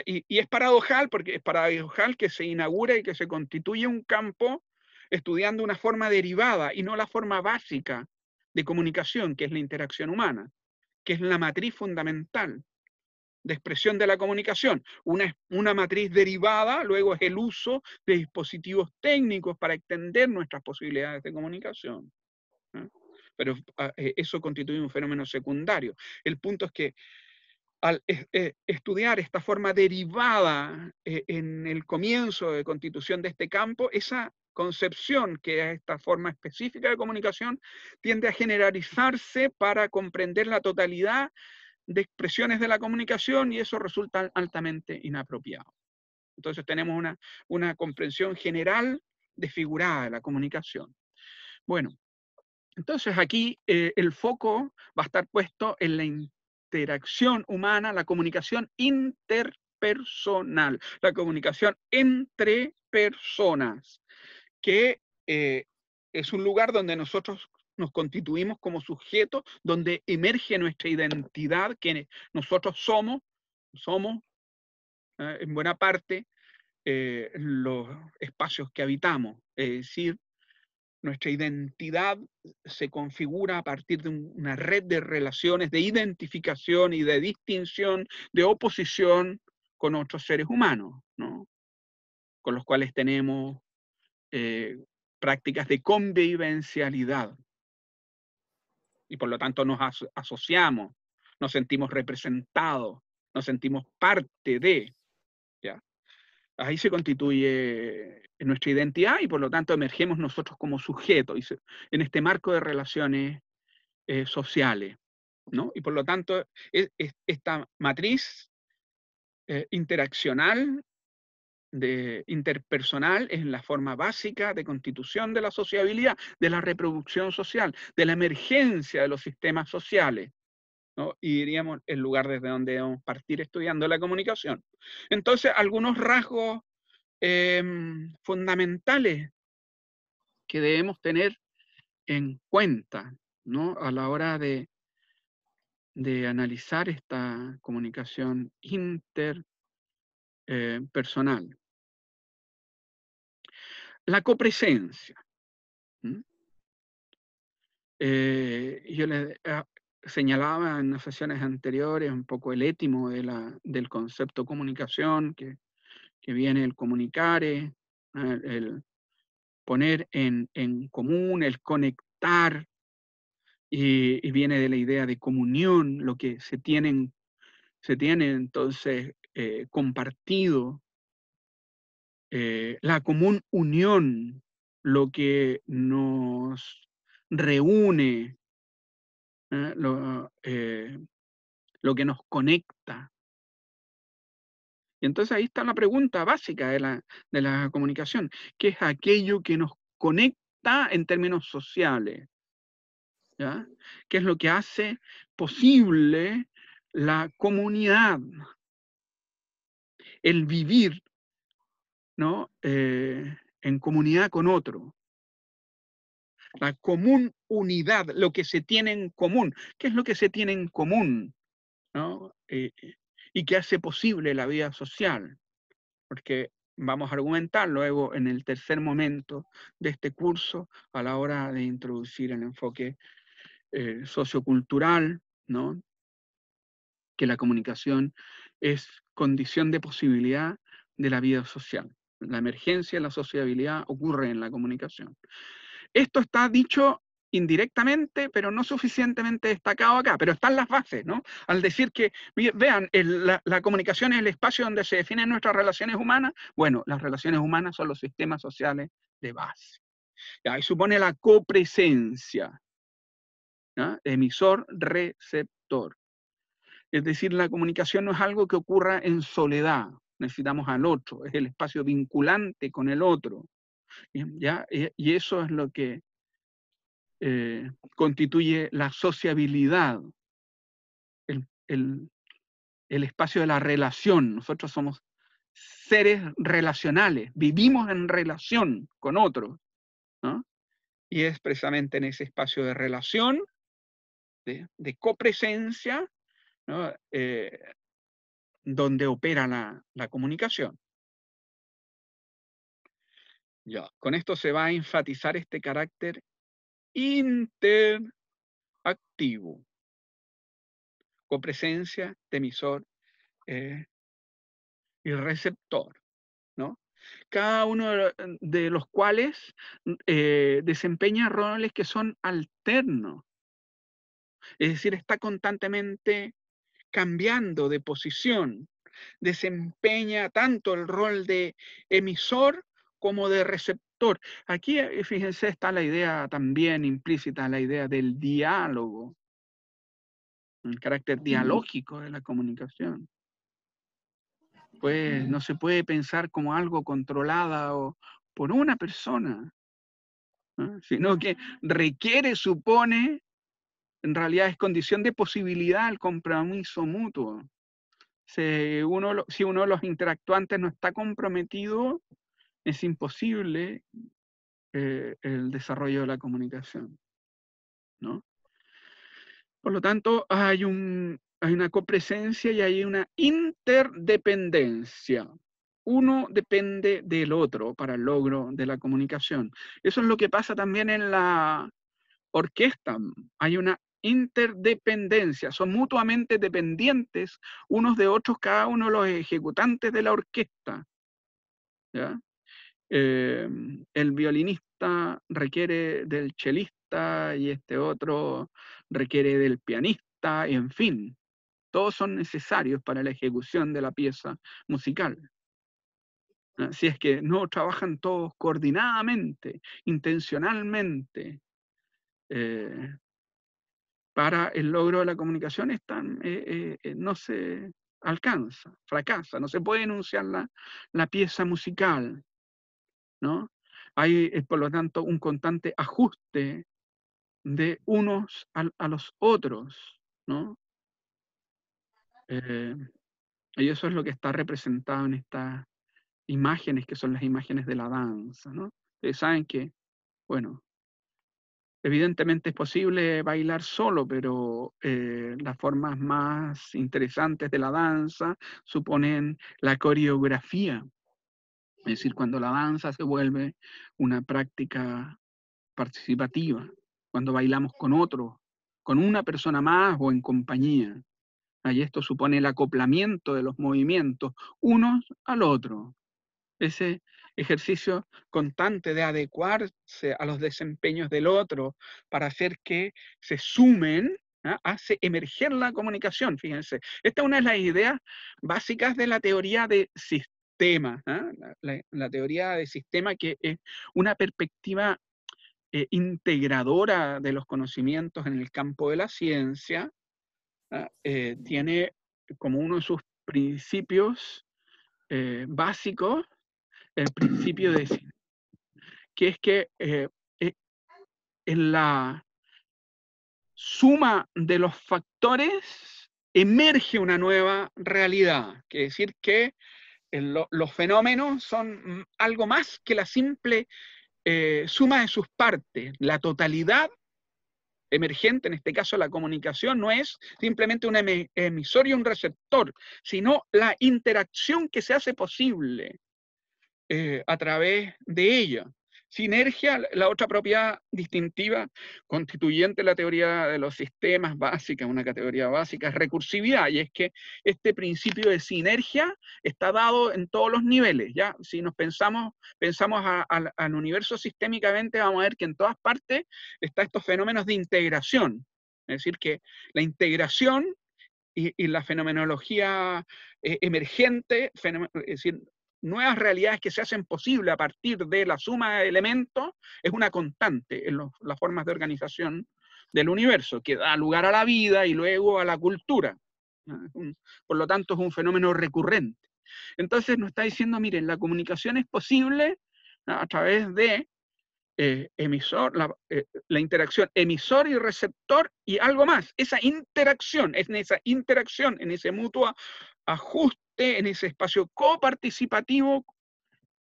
Y es paradojal, porque es paradojal que se inaugure y que se constituye un campo estudiando una forma derivada y no la forma básica de comunicación, que es la interacción humana, que es la matriz fundamental de expresión de la comunicación. Una matriz derivada, luego, es el uso de dispositivos técnicos para extender nuestras posibilidades de comunicación. Pero eso constituye un fenómeno secundario. El punto es que al estudiar esta forma derivada en el comienzo de constitución de este campo, esa concepción, que es esta forma específica de comunicación, tiende a generalizarse para comprender la totalidad de expresiones de la comunicación y eso resulta altamente inapropiado. Entonces tenemos una comprensión general desfigurada de la comunicación. Bueno, entonces aquí el foco va a estar puesto en la interacción humana, la comunicación interpersonal, la comunicación entre personas, que es un lugar donde nosotros nos constituimos como sujetos, donde emerge nuestra identidad, que nosotros somos en buena parte los espacios que habitamos, es decir, nuestra identidad se configura a partir de una red de relaciones, de identificación y de distinción, de oposición con otros seres humanos, ¿no? Con los cuales tenemos prácticas de convivencialidad. Y por lo tanto nos asociamos, nos sentimos representados, nos sentimos parte de, ¿ya? Ahí se constituye nuestra identidad y por lo tanto emergemos nosotros como sujetos en este marco de relaciones sociales, ¿no? Y por lo tanto esta matriz interaccional, interpersonal, es la forma básica de constitución de la sociabilidad, de la reproducción social, de la emergencia de los sistemas sociales, ¿no? Y diríamos el lugar desde donde debemos partir estudiando la comunicación. Entonces, algunos rasgos fundamentales que debemos tener en cuenta, ¿no? A la hora de analizar esta comunicación interpersonal. La copresencia. Yo les señalaba en las sesiones anteriores un poco el étimo del concepto comunicación, que viene el comunicare, el poner en común, el conectar, y viene de la idea de comunión, lo que se tiene entonces compartido, la común unión, lo que nos reúne, lo que nos conecta. Y entonces ahí está la pregunta básica de la comunicación: ¿qué es aquello que nos conecta en términos sociales? ¿Ya? ¿Qué es lo que hace posible la comunidad? El vivir ¿no? En comunidad con otro. La común unidad, lo que se tiene en común. ¿Qué es lo que se tiene en común? ¿No? Y que hace posible la vida social. Porque vamos a argumentar luego en el tercer momento de este curso a la hora de introducir el enfoque sociocultural, ¿no? Que la comunicación es condición de posibilidad de la vida social. La emergencia de la sociabilidad ocurre en la comunicación. Esto está dicho indirectamente, pero no suficientemente destacado acá, pero están las bases, ¿no? Al decir que, vean, la comunicación es el espacio donde se definen nuestras relaciones humanas, bueno, las relaciones humanas son los sistemas sociales de base. Y supone la copresencia, ¿no? Emisor-receptor. Es decir, la comunicación no es algo que ocurra en soledad, necesitamos al otro, es el espacio vinculante con el otro. ¿Ya? Y eso es lo que constituye la sociabilidad, el espacio de la relación. Nosotros somos seres relacionales, vivimos en relación con otros, ¿no? Y es precisamente en ese espacio de relación, de copresencia, ¿no? Donde opera la comunicación. Ya, con esto se va a enfatizar este carácter interactivo, copresencia de emisor y receptor, ¿no? Cada uno de los cuales desempeña roles que son alternos, es decir, está constantemente cambiando de posición, desempeña tanto el rol de emisor como de receptor. Aquí, fíjense, está la idea también implícita, la idea del diálogo, el carácter dialógico de la comunicación. Pues no se puede pensar como algo controlado por una persona, ¿no? Sino que requiere, supone, en realidad es condición de posibilidad el compromiso mutuo. Si uno de los interactuantes no está comprometido, es imposible el desarrollo de la comunicación, ¿no? Por lo tanto, hay una copresencia y hay una interdependencia. Uno depende del otro para el logro de la comunicación. Eso es lo que pasa también en la orquesta. Hay una interdependencia, son mutuamente dependientes unos de otros cada uno de los ejecutantes de la orquesta, ¿ya? El violinista requiere del chelista y este otro requiere del pianista, y en fin, todos son necesarios para la ejecución de la pieza musical. Si es que no trabajan todos coordinadamente, intencionalmente, para el logro de la comunicación no se alcanza, fracasa, no se puede enunciar la pieza musical, ¿no? Hay, por lo tanto, un constante ajuste de unos a los otros, ¿no? Y eso es lo que está representado en estas imágenes, que son las imágenes de la danza, ¿no? Ustedes saben que, bueno, evidentemente es posible bailar solo, pero las formas más interesantes de la danza suponen la coreografía. Es decir, cuando la danza se vuelve una práctica participativa, cuando bailamos con otro, con una persona más o en compañía. Ahí esto supone el acoplamiento de los movimientos unos al otro. Ese ejercicio constante de adecuarse a los desempeños del otro para hacer que se sumen, ¿ah? Hace emerger la comunicación, fíjense. Esta es una de las ideas básicas de la teoría de sistema, ¿ah? La teoría de sistema, que es una perspectiva integradora de los conocimientos en el campo de la ciencia, ¿ah? Tiene como uno de sus principios básicos el principio de que es que en la suma de los factores emerge una nueva realidad. Quiere decir que los fenómenos son algo más que la simple suma de sus partes. La totalidad emergente, en este caso la comunicación, no es simplemente un emisor y un receptor, sino la interacción que se hace posible a través de ella. Sinergia, la otra propiedad distintiva constituyente de la teoría de los sistemas básica, una categoría básica, es recursividad, y es que este principio de sinergia está dado en todos los niveles, ¿ya? Si nos pensamos al universo sistémicamente, vamos a ver que en todas partes están estos fenómenos de integración, es decir, que la integración y la fenomenología emergente, es decir, nuevas realidades que se hacen posible a partir de la suma de elementos, es una constante en las formas de organización del universo, que da lugar a la vida y luego a la cultura. Por lo tanto, es un fenómeno recurrente. Entonces nos está diciendo, miren, la comunicación es posible a través de la interacción emisor y receptor y algo más. Esa interacción, en ese mutuo ajuste, en ese espacio coparticipativo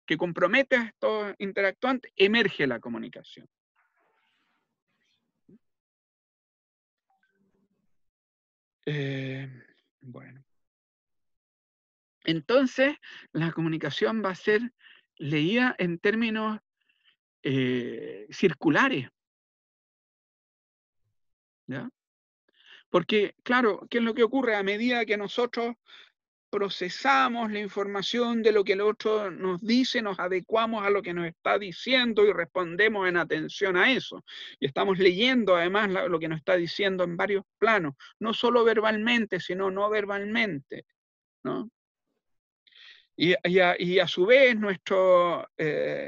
que compromete a estos interactuantes, emerge la comunicación. Bueno. Entonces, la comunicación va a ser leída en términos circulares. ¿Ya? Porque, claro, ¿qué es lo que ocurre? A medida que nosotros procesamos la información de lo que el otro nos dice, nos adecuamos a lo que nos está diciendo y respondemos en atención a eso. Y estamos leyendo además lo que nos está diciendo en varios planos, no solo verbalmente, sino no verbalmente, ¿no? Y a su vez nuestro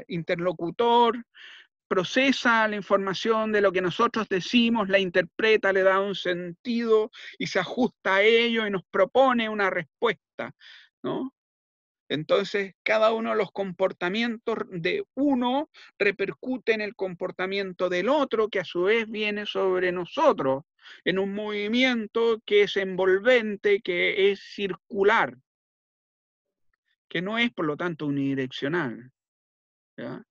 interlocutor procesa la información de lo que nosotros decimos, la interpreta, le da un sentido y se ajusta a ello y nos propone una respuesta, ¿no? Entonces, cada uno de los comportamientos de uno repercute en el comportamiento del otro, que a su vez viene sobre nosotros, en un movimiento que es envolvente, que es circular, que no es, por lo tanto, unidireccional, ¿ya?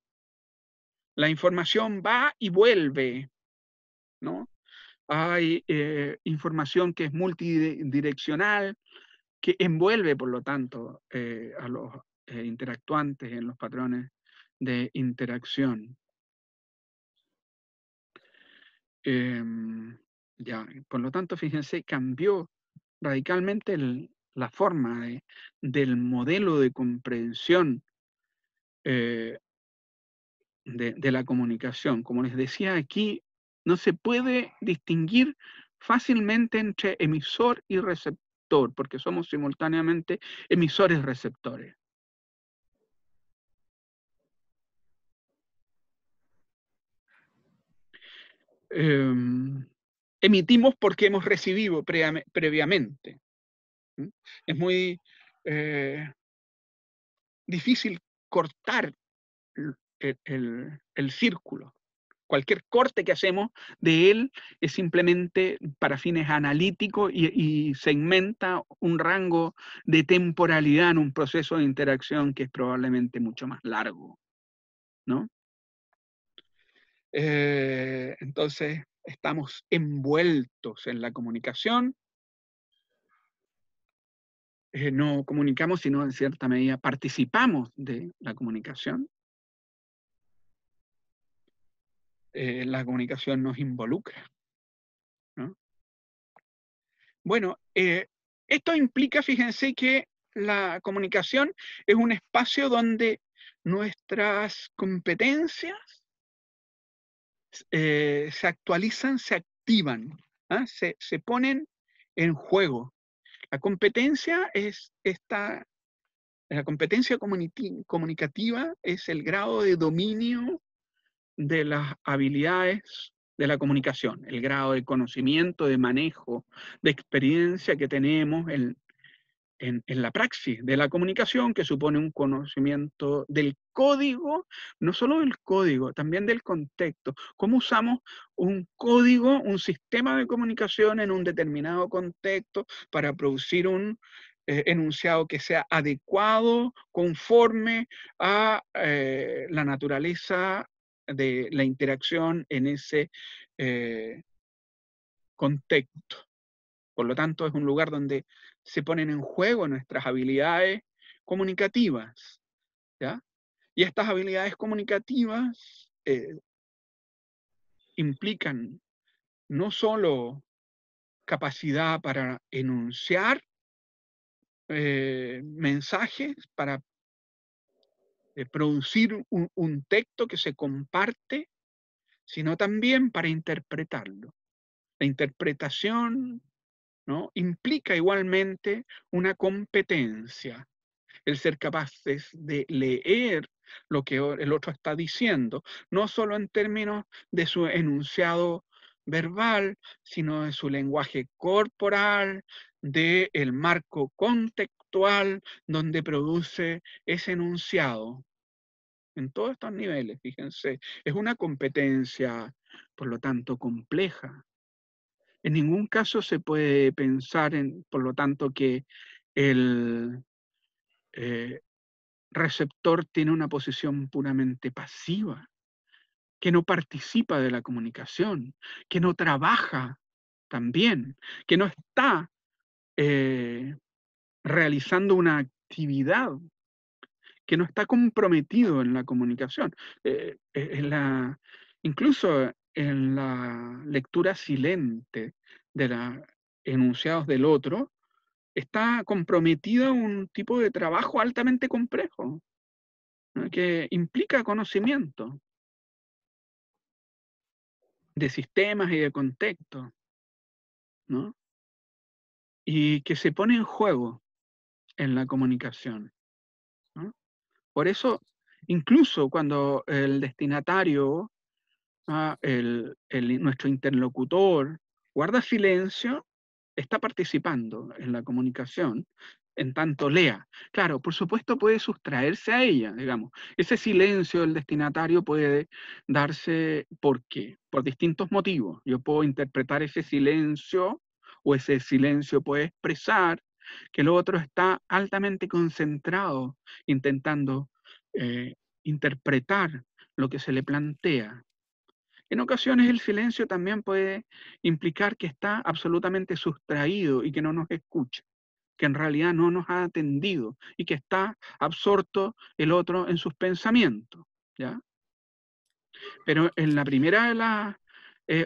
La información va y vuelve, ¿no? Hay información que es multidireccional, que envuelve, por lo tanto, a los interactuantes en los patrones de interacción. Ya, por lo tanto, fíjense, cambió radicalmente la forma del modelo de comprensión de la comunicación. Como les decía aquí, no se puede distinguir fácilmente entre emisor y receptor, porque somos simultáneamente emisores y receptores. Emitimos porque hemos recibido previamente. Es muy difícil cortar el círculo. Cualquier corte que hacemos de él es simplemente para fines analíticos y segmenta un rango de temporalidad en un proceso de interacción que es probablemente mucho más largo, ¿no? Entonces, estamos envueltos en la comunicación, no comunicamos, sino en cierta medida participamos de la comunicación. La comunicación nos involucra, ¿no? Bueno, esto implica, fíjense, que la comunicación es un espacio donde nuestras competencias se actualizan, se activan, ¿ah? Se ponen en juego. La competencia la competencia comunicativa es el grado de dominio de las habilidades de la comunicación, el grado de conocimiento, de manejo, de experiencia que tenemos en la praxis de la comunicación, que supone un conocimiento del código, no solo del código, también del contexto. Cómo usamos un código, un sistema de comunicación en un determinado contexto para producir un enunciado que sea adecuado, conforme a la naturaleza de la interacción en ese contexto. Por lo tanto, es un lugar donde se ponen en juego nuestras habilidades comunicativas, ¿ya? Y estas habilidades comunicativas implican no solo capacidad para enunciar mensajes, para producir un texto que se comparte, sino también para interpretarlo. La interpretación, ¿no?, implica igualmente una competencia, el ser capaces de leer lo que el otro está diciendo, no solo en términos de su enunciado verbal, sino de su lenguaje corporal, del marco contextual donde produce ese enunciado. En todos estos niveles, fíjense, es una competencia, por lo tanto, compleja. En ningún caso se puede pensar, por lo tanto, que el receptor tiene una posición puramente pasiva, que no participa de la comunicación, que no trabaja también, que no está realizando una actividad, que no está comprometido en la comunicación. Incluso en la lectura silente de los enunciados del otro, está comprometido un tipo de trabajo altamente complejo, ¿no?, que implica conocimiento de sistemas y de contexto, ¿no?, y que se pone en juego en la comunicación, ¿no? Por eso, incluso cuando el destinatario, nuestro interlocutor, guarda silencio, está participando en la comunicación en tanto lea. Claro, por supuesto puede sustraerse a ella, digamos. Ese silencio del destinatario puede darse, ¿por qué? Por distintos motivos. Yo puedo interpretar ese silencio, o ese silencio puede expresar que el otro está altamente concentrado intentando interpretar lo que se le plantea. En ocasiones el silencio también puede implicar que está absolutamente sustraído y que no nos escucha, que en realidad no nos ha atendido y que está absorto el otro en sus pensamientos, ¿ya? Pero en la primera de las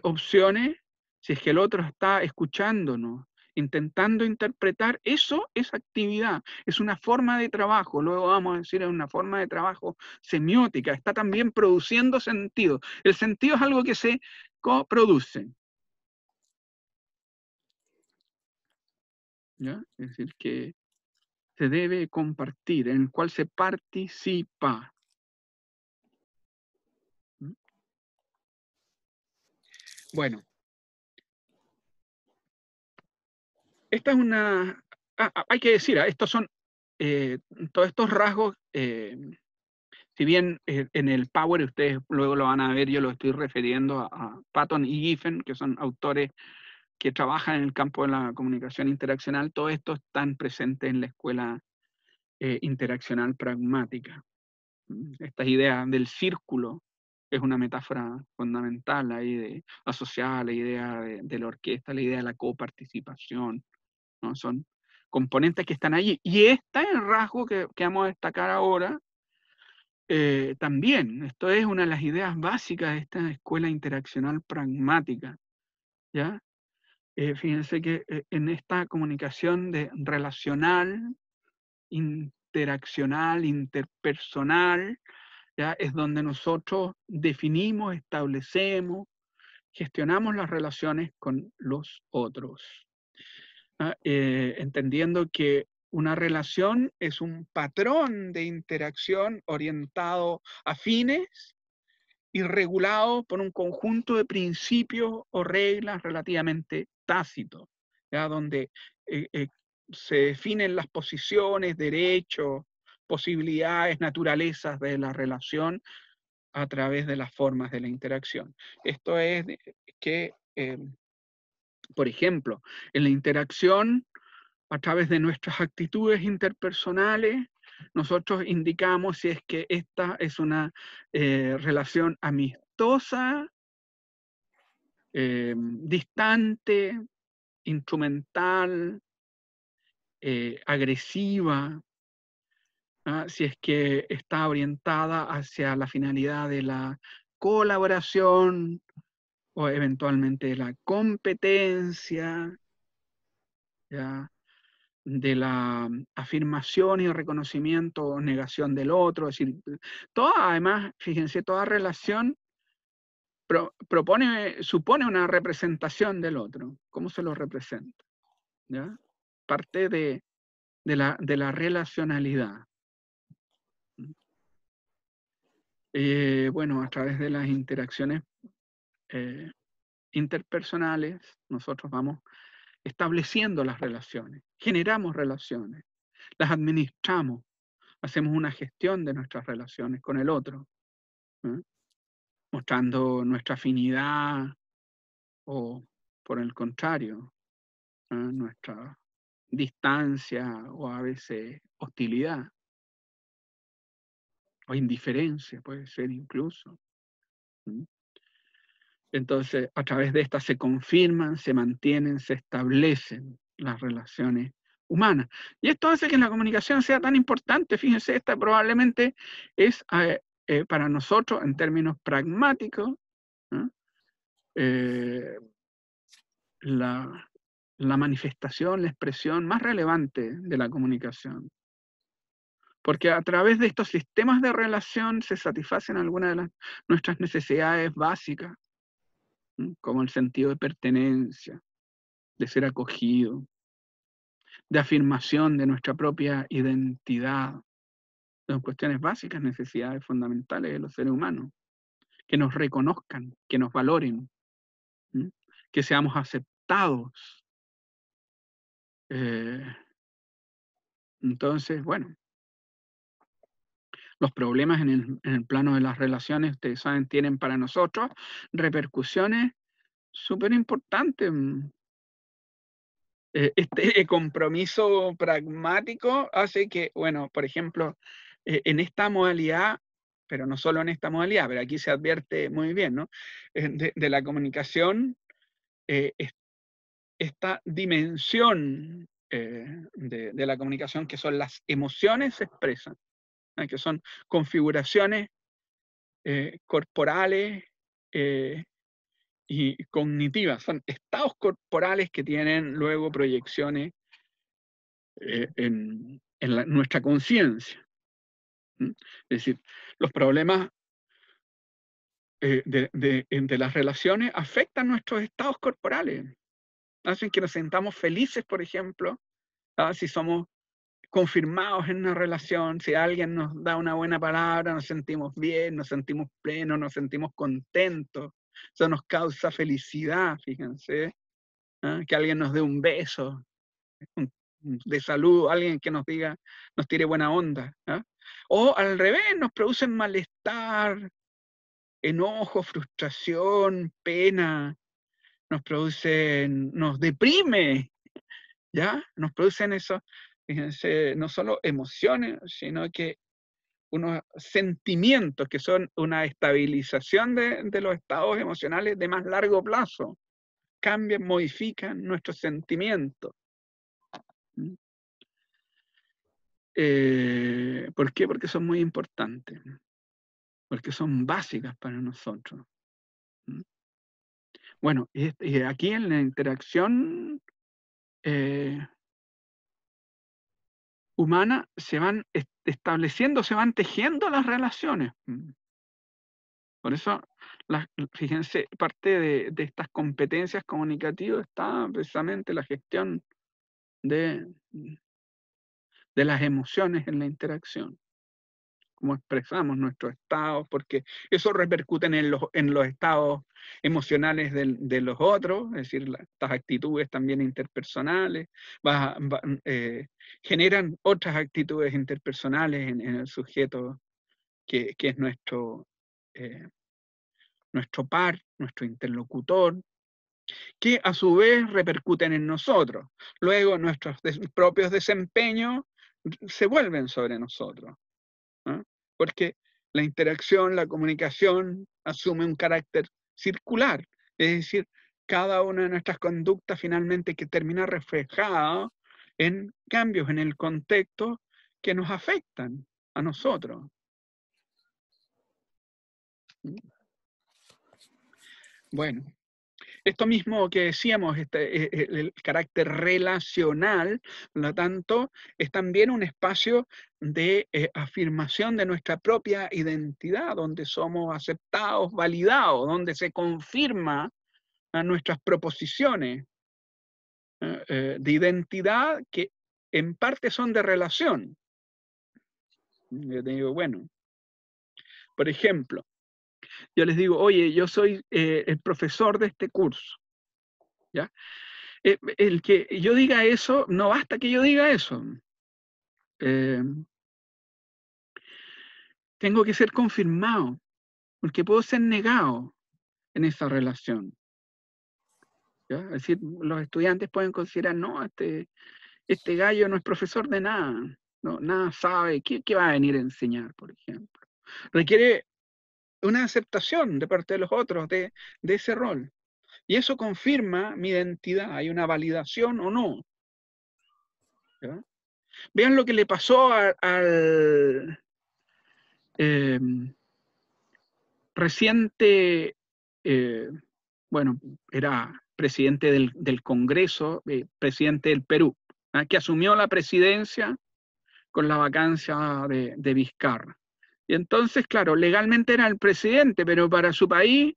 opciones, si es que el otro está escuchándonos, intentando interpretar, eso es actividad, es una forma de trabajo, luego vamos a decir, es una forma de trabajo semiótica, está también produciendo sentido. El sentido es algo que se coproduce, ¿ya? Es decir, que se debe compartir, en el cual se participa. ¿Mm? Bueno, esta es una... hay que decir, estos son todos estos rasgos, si bien en el Power ustedes luego lo van a ver, yo lo estoy refiriendo a Patton y Giffen, que son autores que trabajan en el campo de la comunicación interaccional, todo esto están presentes en la escuela interaccional pragmática. Esta idea del círculo es una metáfora fundamental ahí asociada a la idea de la orquesta, la idea de la coparticipación, ¿no? Son componentes que están allí. Y este es el rasgo que vamos a destacar ahora. También, esto es una de las ideas básicas de esta escuela interaccional pragmática, ¿ya? Fíjense que en esta comunicación relacional, interaccional, interpersonal, ¿ya?, es donde nosotros definimos, establecemos, gestionamos las relaciones con los otros, entendiendo que una relación es un patrón de interacción orientado a fines y regulado por un conjunto de principios o reglas relativamente tácitos, ¿ya?, donde se definen las posiciones, derechos, posibilidades, naturalezas de la relación a través de las formas de la interacción. Esto es que, por ejemplo, en la interacción A través de nuestras actitudes interpersonales, nosotros indicamos si es que esta es una relación amistosa, distante, instrumental, agresiva, ¿ah? Si es que está orientada hacia la finalidad de la colaboración o eventualmente de la competencia, ¿ya? De la afirmación y reconocimiento o negación del otro. Es decir, además, fíjense, toda relación supone una representación del otro. ¿Cómo se lo representa? ¿Ya? Parte de la relacionalidad. Bueno, a través de las interacciones interpersonales, nosotros vamos estableciendo las relaciones, generamos relaciones, las administramos, hacemos una gestión de nuestras relaciones con el otro, ¿eh? Mostrando nuestra afinidad o, por el contrario, nuestra distancia o a veces hostilidad o indiferencia, puede ser incluso. Entonces, a través de estas se confirman, se mantienen, se establecen las relaciones humanas. Y esto hace que la comunicación sea tan importante. Fíjense, esta probablemente es para nosotros, en términos pragmáticos, ¿no? La manifestación, la expresión más relevante de la comunicación. Porque a través de estos sistemas de relación se satisfacen algunas de nuestras necesidades básicas, como el sentido de pertenencia, de ser acogido, de afirmación de nuestra propia identidad. Son cuestiones básicas, necesidades fundamentales de los seres humanos. Que nos reconozcan, que nos valoren, que seamos aceptados. Entonces, bueno, los problemas en el plano de las relaciones, ustedes saben, tienen para nosotros repercusiones súper importantes. Este compromiso pragmático hace que, bueno, por ejemplo, en esta modalidad, pero no solo en esta modalidad, pero aquí se advierte muy bien, ¿no? De la comunicación, esta dimensión de la comunicación que son las emociones se expresan, que son configuraciones corporales y cognitivas, son estados corporales que tienen luego proyecciones en nuestra conciencia. Es decir, los problemas de las relaciones afectan nuestros estados corporales, hacen que nos sentamos felices, por ejemplo, si somos confirmados en una relación, si alguien nos da una buena palabra, nos sentimos bien, nos sentimos plenos, nos sentimos contentos, eso nos causa felicidad, fíjense, que alguien nos dé un beso de salud, alguien que nos diga, nos tire buena onda, o al revés, nos producen malestar, enojo, frustración, pena, nos deprime, ¿ya? Nos producen eso, fíjense, no solo emociones, sino que unos sentimientos que son una estabilización de los estados emocionales de más largo plazo. Cambian, modifican nuestros sentimientos. ¿Por qué? Porque son muy importantes. Porque son básicas para nosotros. Bueno, y aquí en la interacción humana se van estableciendo, se van tejiendo las relaciones. Por eso, fíjense, parte de estas competencias comunicativas está precisamente la gestión de las emociones en la interacción. Cómo expresamos nuestros estados, porque eso repercute en los estados emocionales de los otros, es decir, estas actitudes también interpersonales, generan otras actitudes interpersonales en el sujeto que es nuestro par, nuestro interlocutor, que a su vez repercuten en nosotros. Luego nuestros propios desempeños se vuelven sobre nosotros, ¿no? Porque la interacción, la comunicación asume un carácter circular, es decir, cada una de nuestras conductas finalmente que termina reflejada en cambios en el contexto que nos afectan a nosotros. Bueno, esto mismo que decíamos, el carácter relacional, por lo tanto, es también un espacio de afirmación de nuestra propia identidad, donde somos aceptados, validados, donde se confirma a nuestras proposiciones de identidad que en parte son de relación. Yo te digo, bueno, por ejemplo, yo les digo, oye, yo soy el profesor de este curso, ¿ya? El que yo diga eso, no basta que yo diga eso. Tengo que ser confirmado, porque puedo ser negado en esa relación, ¿ya? Es decir, los estudiantes pueden considerar, no, este gallo no es profesor de nada, no, nada sabe, ¿qué va a venir a enseñar, por ejemplo? Requiere una aceptación de parte de los otros de ese rol. Y eso confirma mi identidad, hay una validación o no, ¿ya? Vean lo que le pasó al reciente, bueno, era presidente del Congreso, presidente del Perú, que asumió la presidencia con la vacancia de Vizcarra. Y entonces, claro, legalmente era el presidente, pero para su país,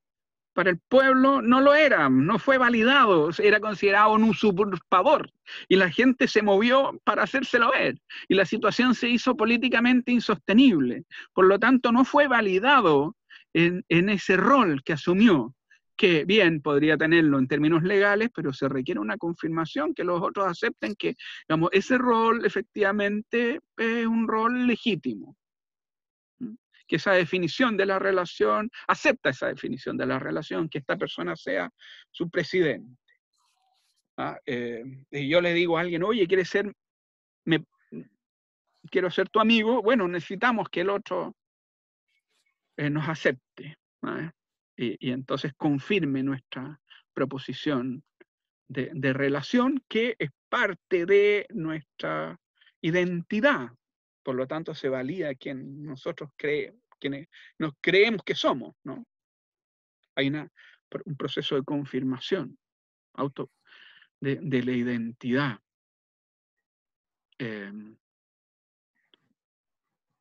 para el pueblo, no lo era, no fue validado, era considerado un usurpador. Y la gente se movió para hacérselo ver. Y la situación se hizo políticamente insostenible. Por lo tanto, no fue validado en ese rol que asumió, que bien podría tenerlo en términos legales, pero se requiere una confirmación que los otros acepten que, digamos, ese rol efectivamente es un rol legítimo. Que esa definición de la relación, acepta esa definición de la relación, que esta persona sea su presidente. Y yo le digo a alguien, oye, quiero ser tu amigo, bueno, necesitamos que el otro nos acepte, y entonces confirme nuestra proposición de relación, que es parte de nuestra identidad. Por lo tanto, se valida quien nosotros quienes nos creemos que somos, ¿no? Hay un proceso de confirmación de la identidad.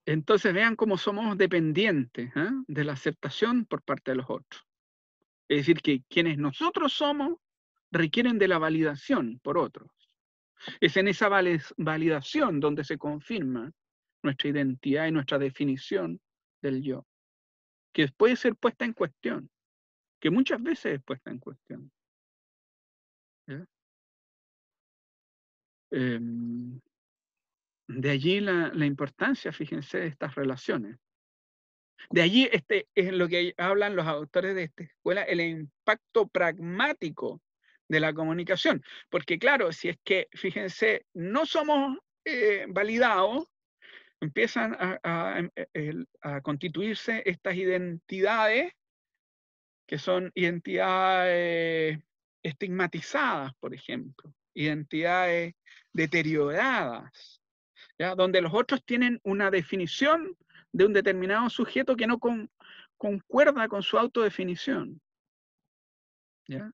Entonces vean cómo somos dependientes de la aceptación por parte de los otros. Es decir, que quienes nosotros somos requieren de la validación por otros. Es en esa validación donde se confirma nuestra identidad y nuestra definición del yo, que puede ser puesta en cuestión, que muchas veces es puesta en cuestión. De allí la importancia, fíjense, de estas relaciones. De allí es lo que hablan los autores de esta escuela, el impacto pragmático de la comunicación. Porque claro, si es que, fíjense, no somos validados, empiezan a constituirse estas identidades, que son identidades estigmatizadas, por ejemplo, identidades deterioradas, ¿ya? Donde los otros tienen una definición de un determinado sujeto que no concuerda con su autodefinición, ¿ya?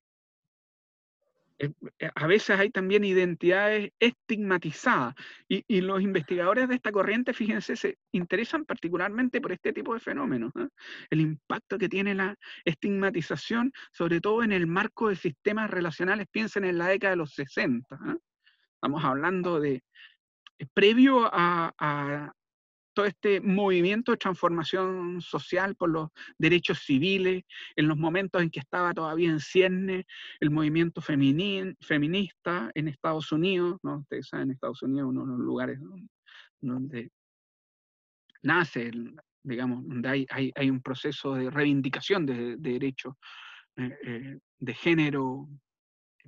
A veces hay también identidades estigmatizadas y los investigadores de esta corriente, fíjense, se interesan particularmente por este tipo de fenómenos, ¿eh? El impacto que tiene la estigmatización, sobre todo en el marco de sistemas relacionales, piensen en la década de los 60, ¿eh? Estamos hablando de previo a todo este movimiento de transformación social por los derechos civiles, en los momentos en que estaba todavía en cierne el movimiento feminista en Estados Unidos, ¿no? Ustedes saben, Estados Unidos es uno de los lugares donde nace, digamos, donde hay un proceso de reivindicación de derechos de género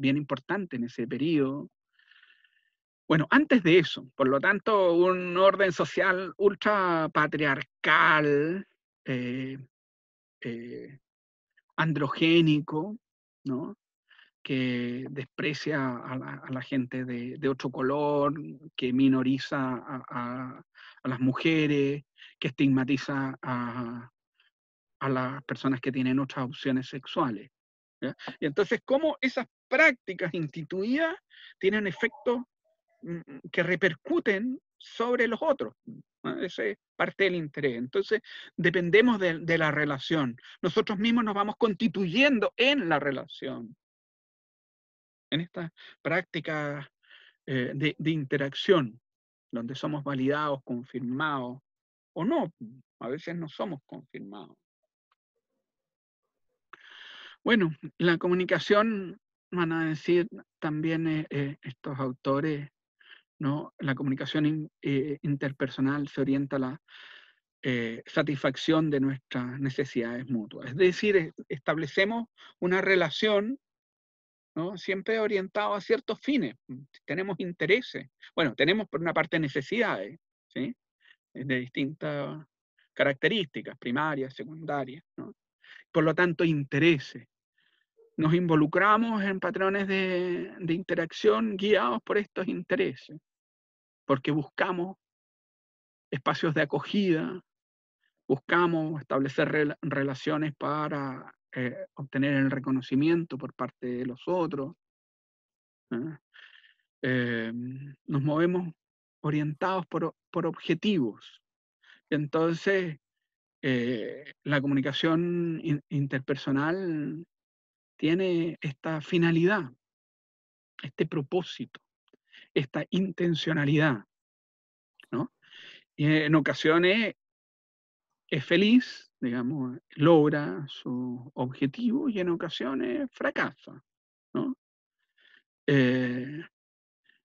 bien importante en ese periodo. Bueno, antes de eso, por lo tanto, un orden social ultra patriarcal, eh, eh, androgénico, ¿no? Que desprecia a la gente de otro color, que minoriza a las mujeres, que estigmatiza a las personas que tienen otras opciones sexuales. ¿Ya? Y entonces, ¿cómo esas prácticas instituidas tienen efectos que repercuten sobre los otros? ¿No? Ese es parte del interés. Entonces, dependemos de la relación. Nosotros mismos nos vamos constituyendo en la relación, en estas prácticas de interacción, donde somos validados, confirmados, o no, a veces no somos confirmados. Bueno, la comunicación, van a decir también estos autores, ¿no? La comunicación interpersonal se orienta a la satisfacción de nuestras necesidades mutuas. Es decir, establecemos una relación, ¿no? Siempre orientado a ciertos fines. Tenemos intereses. Bueno, tenemos por una parte necesidades, ¿sí? De distintas características, primarias, secundarias, ¿no? Por lo tanto, intereses. Nos involucramos en patrones de interacción guiados por estos intereses, porque buscamos espacios de acogida, buscamos establecer relaciones para obtener el reconocimiento por parte de los otros. Nos movemos orientados por objetivos. Entonces, la comunicación interpersonal tiene esta finalidad, este propósito, esta intencionalidad, ¿no? Y en ocasiones es feliz, digamos, logra su objetivo y en ocasiones fracasa, ¿no? Eh,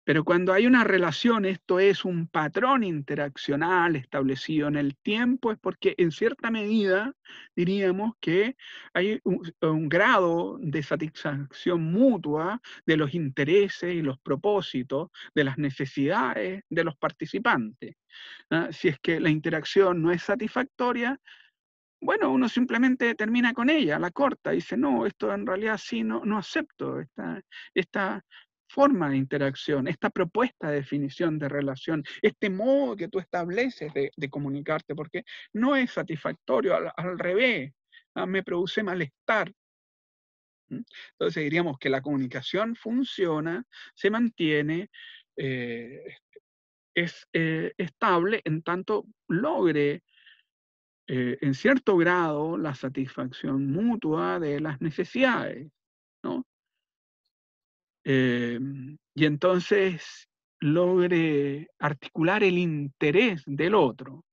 Pero cuando hay una relación, esto es un patrón interaccional establecido en el tiempo, es porque en cierta medida diríamos que hay un grado de satisfacción mutua de los intereses y los propósitos, de las necesidades de los participantes. ¿Ah? Si es que la interacción no es satisfactoria, bueno, uno simplemente termina con ella, la corta, y dice, no, esto en realidad sí, no acepto esta forma de interacción, esta propuesta de definición de relación, este modo que tú estableces de comunicarte, porque no es satisfactorio, al revés, me produce malestar. Entonces diríamos que la comunicación funciona, se mantiene, eh, es estable en tanto logre en cierto grado la satisfacción mutua de las necesidades, ¿no? Y entonces logre articular el interés del otro,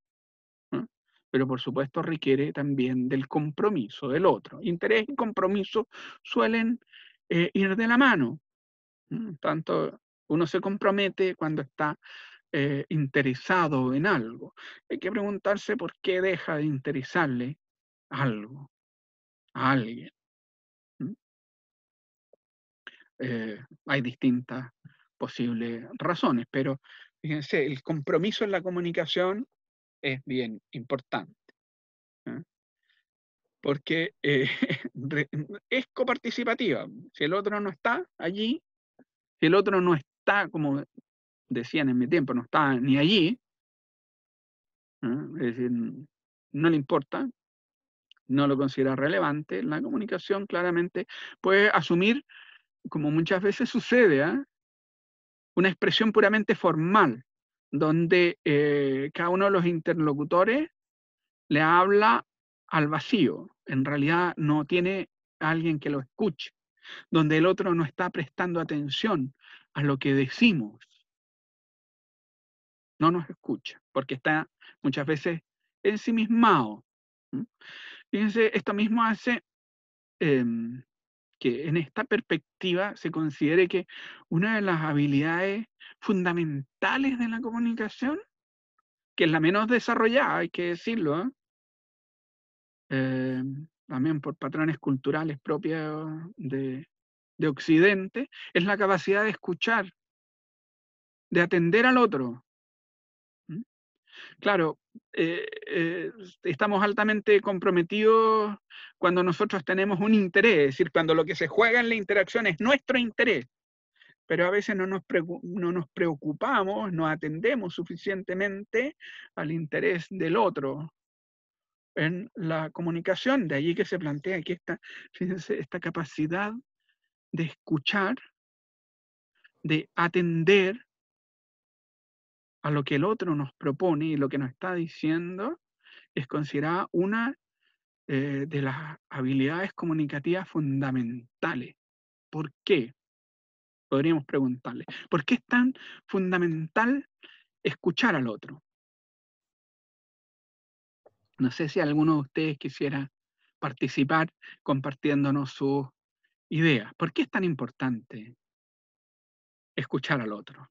¿no? Pero por supuesto requiere también del compromiso del otro. Interés y compromiso suelen ir de la mano. Tanto uno se compromete cuando está interesado en algo. Hay que preguntarse por qué deja de interesarle algo a alguien. Hay distintas posibles razones, pero fíjense, el compromiso en la comunicación es bien importante, ¿eh? Porque es coparticipativa. Si el otro no está allí, si el otro no está, como decían en mi tiempo, no está ni allí, ¿eh? Es decir, no le importa, no lo considera relevante, la comunicación claramente puede asumir, como muchas veces sucede, una expresión puramente formal, donde cada uno de los interlocutores le habla al vacío. En realidad no tiene a alguien que lo escuche, donde el otro no está prestando atención a lo que decimos, no nos escucha, porque está muchas veces ensimismado. Fíjense, esto mismo hace que en esta perspectiva se considere que una de las habilidades fundamentales de la comunicación, que es la menos desarrollada, hay que decirlo, también por patrones culturales propios de Occidente, es la capacidad de escuchar, de atender al otro. ¿Mm? Claro, estamos altamente comprometidos cuando nosotros tenemos un interés, es decir, cuando lo que se juega en la interacción es nuestro interés, pero a veces no nos preocupamos, no atendemos suficientemente al interés del otro en la comunicación. De allí que se plantea aquí fíjense, esta capacidad de escuchar, de atender a lo que el otro nos propone y lo que nos está diciendo, es considerada una de las habilidades comunicativas fundamentales. ¿Por qué? Podríamos preguntarle. ¿Por qué es tan fundamental escuchar al otro? No sé si alguno de ustedes quisiera participar compartiéndonos sus ideas. ¿Por qué es tan importante escuchar al otro?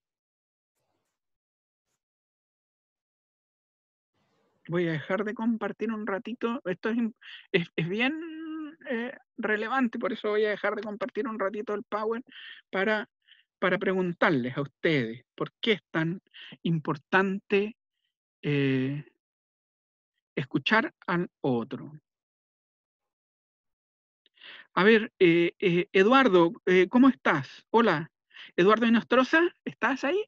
Voy a dejar de compartir un ratito. Esto es bien relevante, por eso voy a dejar de compartir un ratito el Power para, para preguntarles a ustedes por qué es tan importante escuchar al otro. A ver, Eduardo, ¿cómo estás? Hola, Eduardo Inostroza, ¿estás ahí?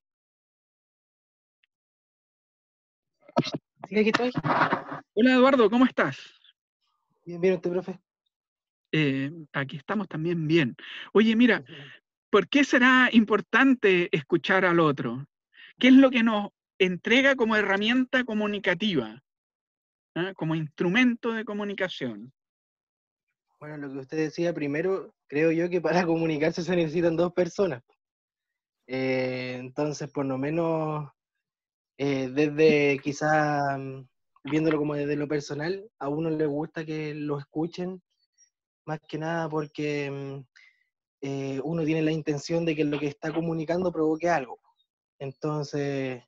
Sí, aquí estoy. Hola, Eduardo, ¿cómo estás? Bien, bien, ¿usted, profe? Aquí estamos también bien. Oye, mira, ¿por qué será importante escuchar al otro? ¿Qué es lo que nos entrega como herramienta comunicativa, como instrumento de comunicación? Bueno, lo que usted decía primero, creo yo que para comunicarse se necesitan dos personas. Entonces, por lo menos, desde quizá viéndolo como desde lo personal, a uno le gusta que lo escuchen, más que nada porque uno tiene la intención de que lo que está comunicando provoque algo. Entonces,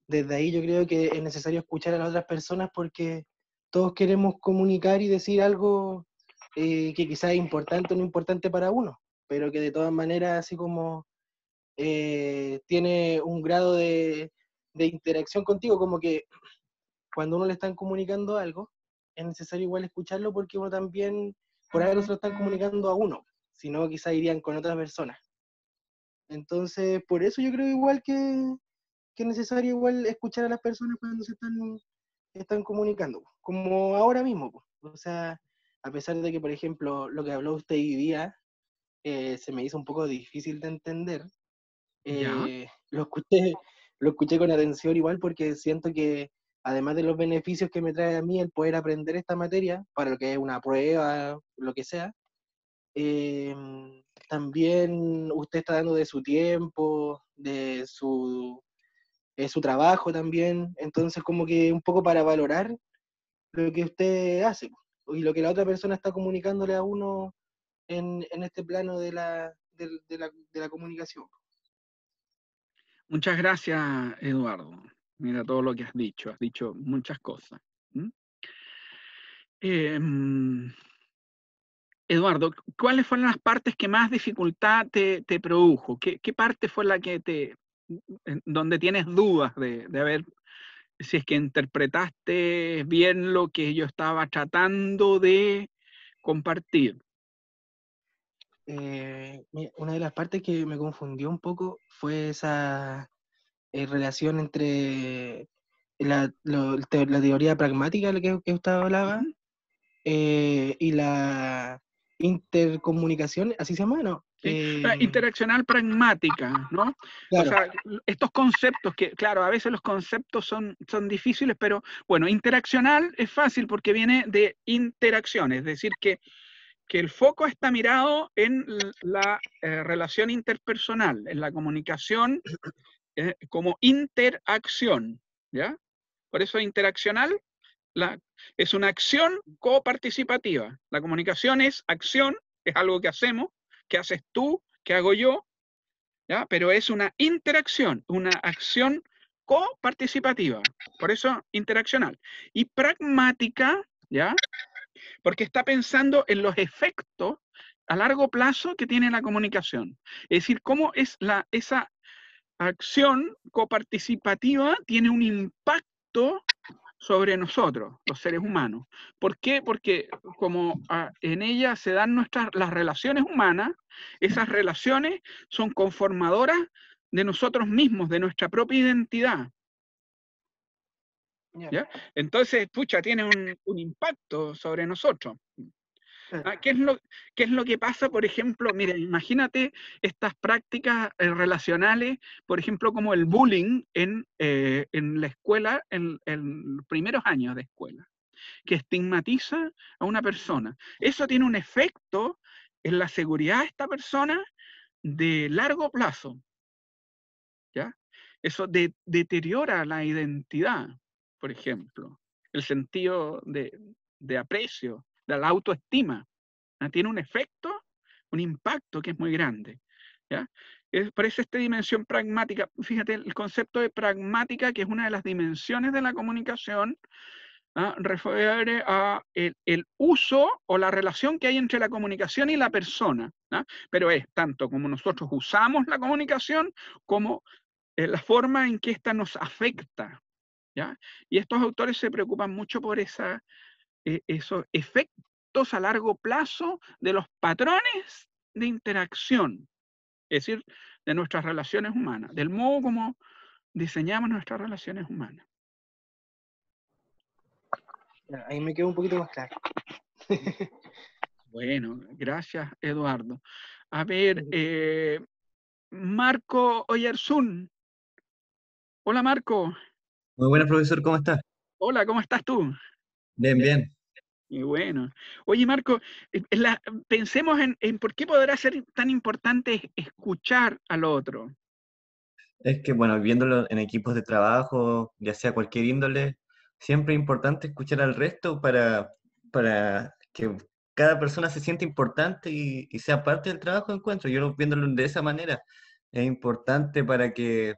desde ahí yo creo que es necesario escuchar a las otras personas porque todos queremos comunicar y decir algo que quizás es importante o no importante para uno, pero que de todas maneras así como tiene un grado de interacción contigo, como que cuando uno le están comunicando algo, es necesario igual escucharlo porque uno también, por ahí no se lo están comunicando a uno, sino quizás irían con otras personas. Entonces, por eso yo creo igual que es necesario igual escuchar a las personas cuando están comunicando, como ahora mismo. O sea, a pesar de que, por ejemplo, lo que habló usted hoy día se me hizo un poco difícil de entender, ¿Ya? lo lo escuché con atención igual porque siento que además de los beneficios que me trae a mí el poder aprender esta materia, para lo que es una prueba, lo que sea, eh, también usted está dando de su tiempo, de su trabajo también, entonces como que un poco para valorar lo que usted hace y lo que la otra persona está comunicándole a uno en este plano de la comunicación. Muchas gracias, Eduardo. Mira todo lo que has dicho muchas cosas. ¿Mm? Eduardo, ¿cuáles fueron las partes que más dificultad te produjo? ¿Qué parte fue la que donde tienes dudas de ver si es que interpretaste bien lo que yo estaba tratando de compartir? Una de las partes que me confundió un poco fue esa relación entre la teoría pragmática de la que usted hablaba Ujú. y la intercomunicación, ¿así se llama? ¿No? ¿Sí? Interaccional pragmática, ¿no? O Claro, sea, estos conceptos que, claro, a veces los conceptos son difíciles, pero bueno, interaccional es fácil porque viene de interacción, es decir, que el foco está mirado en la relación interpersonal, en la comunicación como interacción, ¿ya? Por eso interaccional es una acción coparticipativa. La comunicación es acción, es algo que hacemos, que haces tú, que hago yo, ¿ya? Pero es una interacción, una acción coparticipativa. Por eso interaccional. Y pragmática, ¿ya? Porque está pensando en los efectos a largo plazo que tiene la comunicación. Es decir, cómo es esa acción coparticipativa tiene un impacto sobre nosotros, los seres humanos. ¿Por qué? Porque como en ella se dan las relaciones humanas, esas relaciones son conformadoras de nosotros mismos, de nuestra propia identidad. ¿Ya? Entonces, pucha, tiene un impacto sobre nosotros. ¿Qué es lo que pasa, por ejemplo? Mira, imagínate estas prácticas relacionales, por ejemplo, como el bullying en la escuela, en los primeros años de escuela, que estigmatiza a una persona. Eso tiene un efecto en la seguridad de esta persona de largo plazo. ¿Ya? Eso deteriora la identidad, por ejemplo, el sentido de aprecio, de la autoestima. Tiene un efecto, un impacto que es muy grande. ¿Ya? Por eso esta dimensión pragmática, fíjate, el concepto de pragmática, que es una de las dimensiones de la comunicación, refiere a el uso o la relación que hay entre la comunicación y la persona. Pero es tanto como nosotros usamos la comunicación como la forma en que ésta nos afecta. ¿Ya? Y estos autores se preocupan mucho por esos efectos a largo plazo de los patrones de interacción, es decir, de nuestras relaciones humanas, del modo como diseñamos nuestras relaciones humanas. Ahí me quedó un poquito más claro. Bueno, gracias, Eduardo. A ver, Marco Oyarzún. Hola, Marco. Muy buenas, profesor, ¿cómo está? Hola, ¿cómo estás tú? Bien, bien. Y bueno. Oye, Marco, pensemos en por qué podrá ser tan importante escuchar al otro. Es que, bueno, viéndolo en equipos de trabajo, ya sea cualquier índole, siempre es importante escuchar al resto para que cada persona se sienta importante y sea parte del trabajo de encuentro. Viéndolo de esa manera, es importante para que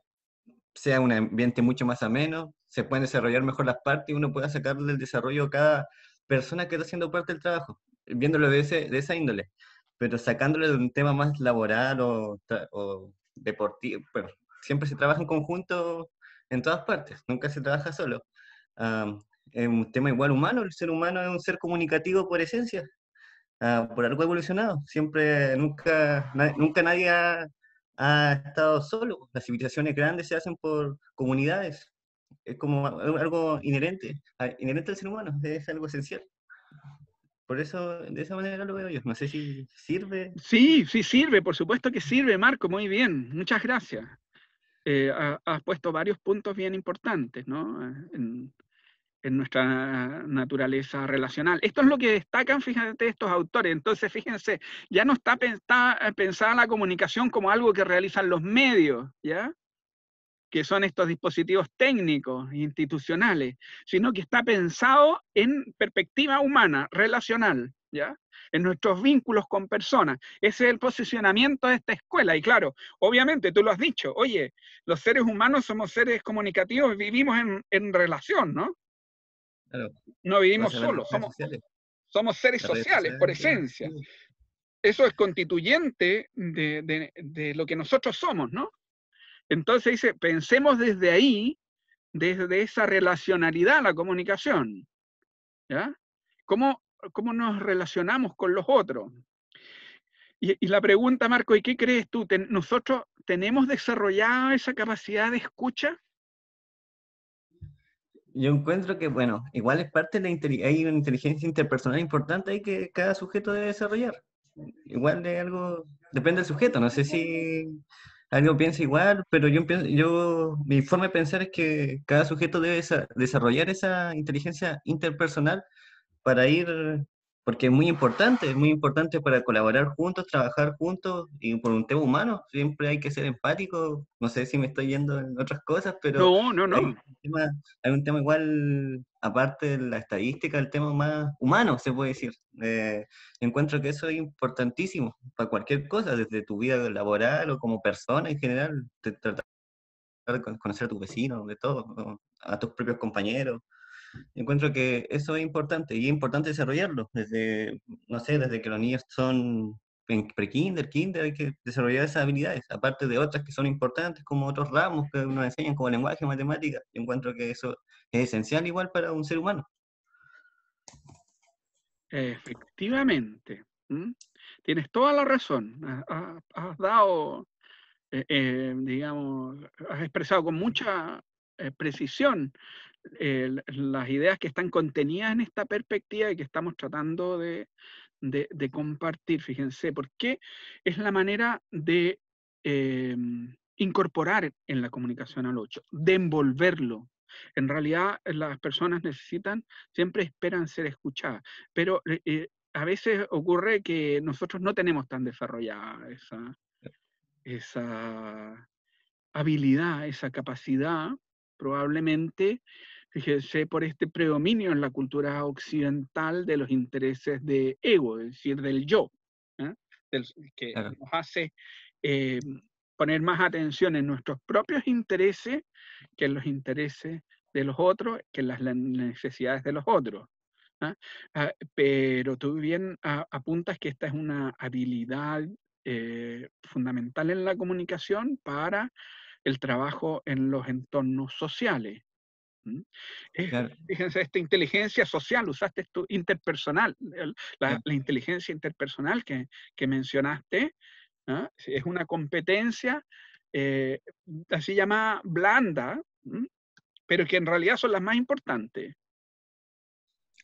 sea un ambiente mucho más ameno, se pueden desarrollar mejor las partes y uno pueda sacarle el desarrollo a cada persona que está haciendo parte del trabajo, viéndolo de esa índole, pero sacándole de un tema más laboral o deportivo. Bueno, siempre se trabaja en conjunto en todas partes, nunca se trabaja solo. Es un tema igual humano, el ser humano es un ser comunicativo por esencia, por algo evolucionado. Nunca nadie ha estado solo. Las civilizaciones grandes se hacen por comunidades. Es como algo inherente al ser humano, es algo esencial. Por eso, de esa manera lo veo yo. No sé si sirve. Sí, sí sirve, por supuesto que sirve, Marco, muy bien, muchas gracias. Has puesto varios puntos bien importantes, ¿no? En nuestra naturaleza relacional. Esto es lo que destacan, fíjate, estos autores. Entonces, fíjense, ya no está pensada la comunicación como algo que realizan los medios, ¿ya? Que son estos dispositivos técnicos, institucionales, sino que está pensado en perspectiva humana, relacional, ¿ya? En nuestros vínculos con personas. Ese es el posicionamiento de esta escuela. Y claro, obviamente tú lo has dicho, oye, los seres humanos somos seres comunicativos, vivimos en relación, ¿no? Claro, No vivimos gracias a las solos, redes sociales. somos seres Las redes sociales por sociales, esencia. sí. Eso es constituyente de lo que nosotros somos, ¿no? Entonces dice, pensemos desde ahí, desde esa relacionalidad, la comunicación, ¿ya? ¿Cómo nos relacionamos con los otros? Y la pregunta, Marco, ¿y qué crees tú? ¿Nosotros tenemos desarrollada esa capacidad de escucha? Yo encuentro que, bueno, igual es parte de hay una inteligencia interpersonal importante ahí que cada sujeto debe desarrollar. Igual de algo, depende del sujeto, no sé si algo piensa igual, pero mi forma de pensar es que cada sujeto debe desarrollar esa inteligencia interpersonal para porque es muy importante para colaborar juntos, trabajar juntos y por un tema humano, siempre hay que ser empático, no sé si me estoy yendo en otras cosas, pero No, no, hay no. hay un tema igual, aparte de la estadística, el tema más humano, se puede decir. Encuentro que eso es importantísimo para cualquier cosa, desde tu vida laboral o como persona en general, tratar de conocer a tus vecinos, de todo, ¿no? A tus propios compañeros. Encuentro que eso es importante y es importante desarrollarlo desde, no sé, desde que los niños son en pre-kinder, kinder, hay que desarrollar esas habilidades, aparte de otras que son importantes, como otros ramos que nos enseñan, como lenguaje, matemática. Yo encuentro que eso es esencial igual para un ser humano. Efectivamente. Tienes toda la razón. Has dado, digamos, has expresado con mucha precisión las ideas que están contenidas en esta perspectiva y que estamos tratando de compartir. Fíjense, porque es la manera de incorporar en la comunicación al otro, de envolverlo. En realidad, las personas siempre esperan ser escuchadas, pero a veces ocurre que nosotros no tenemos tan desarrollada esa habilidad, esa capacidad, probablemente, fíjense, por este predominio en la cultura occidental de los intereses de ego, es decir, del yo, ¿eh? Que Claro. nos hace poner más atención en nuestros propios intereses que en los intereses de los otros, que en las necesidades de los otros. Pero tú bien apuntas que esta es una habilidad fundamental en la comunicación para el trabajo en los entornos sociales. Claro. Fíjense, esta inteligencia social, usaste esto interpersonal, Claro. la inteligencia interpersonal que mencionaste, es una competencia así llamada blanda, pero que en realidad son las más importantes.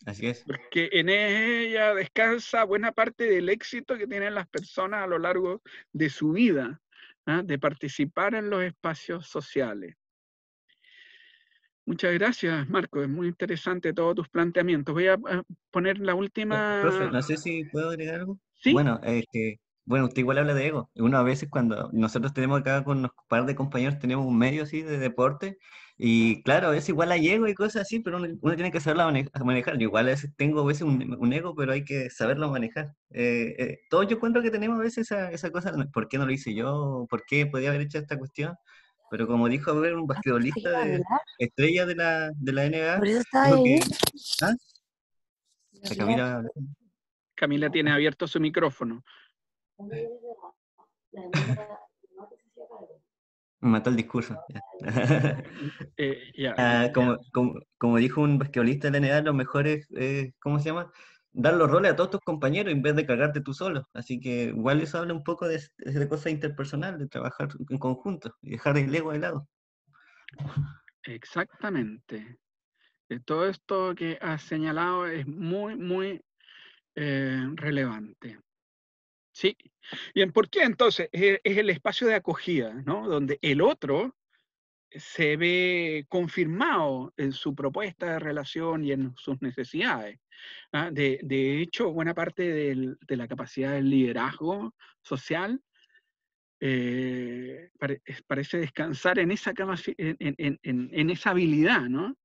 Así es. Porque en ella descansa buena parte del éxito que tienen las personas a lo largo de su vida, de participar en los espacios sociales. Muchas gracias, Marco. Es muy interesante todos tus planteamientos. Voy a poner la última... Profe, no sé si puedo agregar algo. ¿Sí? Bueno, usted igual habla de ego. Uno a veces cuando nosotros tenemos acá con un par de compañeros, tenemos un medio así de deporte, y claro, a veces igual hay ego y cosas así, pero uno tiene que saberlo manejar. Yo igual a veces tengo a veces un ego, pero hay que saberlo manejar. Todos yo encuentro que tenemos a veces esa cosa, ¿por qué no lo hice yo? ¿Por qué podía haber hecho esta cuestión? Pero como dijo a ver, un basquetbolista estrella de la NBA, Por eso estaba dijo ahí. que... ¿Ah? La Camila... Camila tiene abierto su micrófono. Me mató el discurso. Ya. Como dijo un basquetbolista de la NBA, lo mejor es, ¿cómo se llama? Dar los roles a todos tus compañeros en vez de cargarte tú solo. Así que igual eso habla un poco de cosas interpersonales, de trabajar en conjunto y dejar el ego de lado. Exactamente. Todo esto que has señalado es muy, muy relevante. ¿Sí? Bien, ¿por qué entonces? Es el espacio de acogida, ¿no? Donde el otro se ve confirmado en su propuesta de relación y en sus necesidades. De hecho, buena parte de la capacidad del liderazgo social parece descansar en esa, en esa habilidad, ¿no?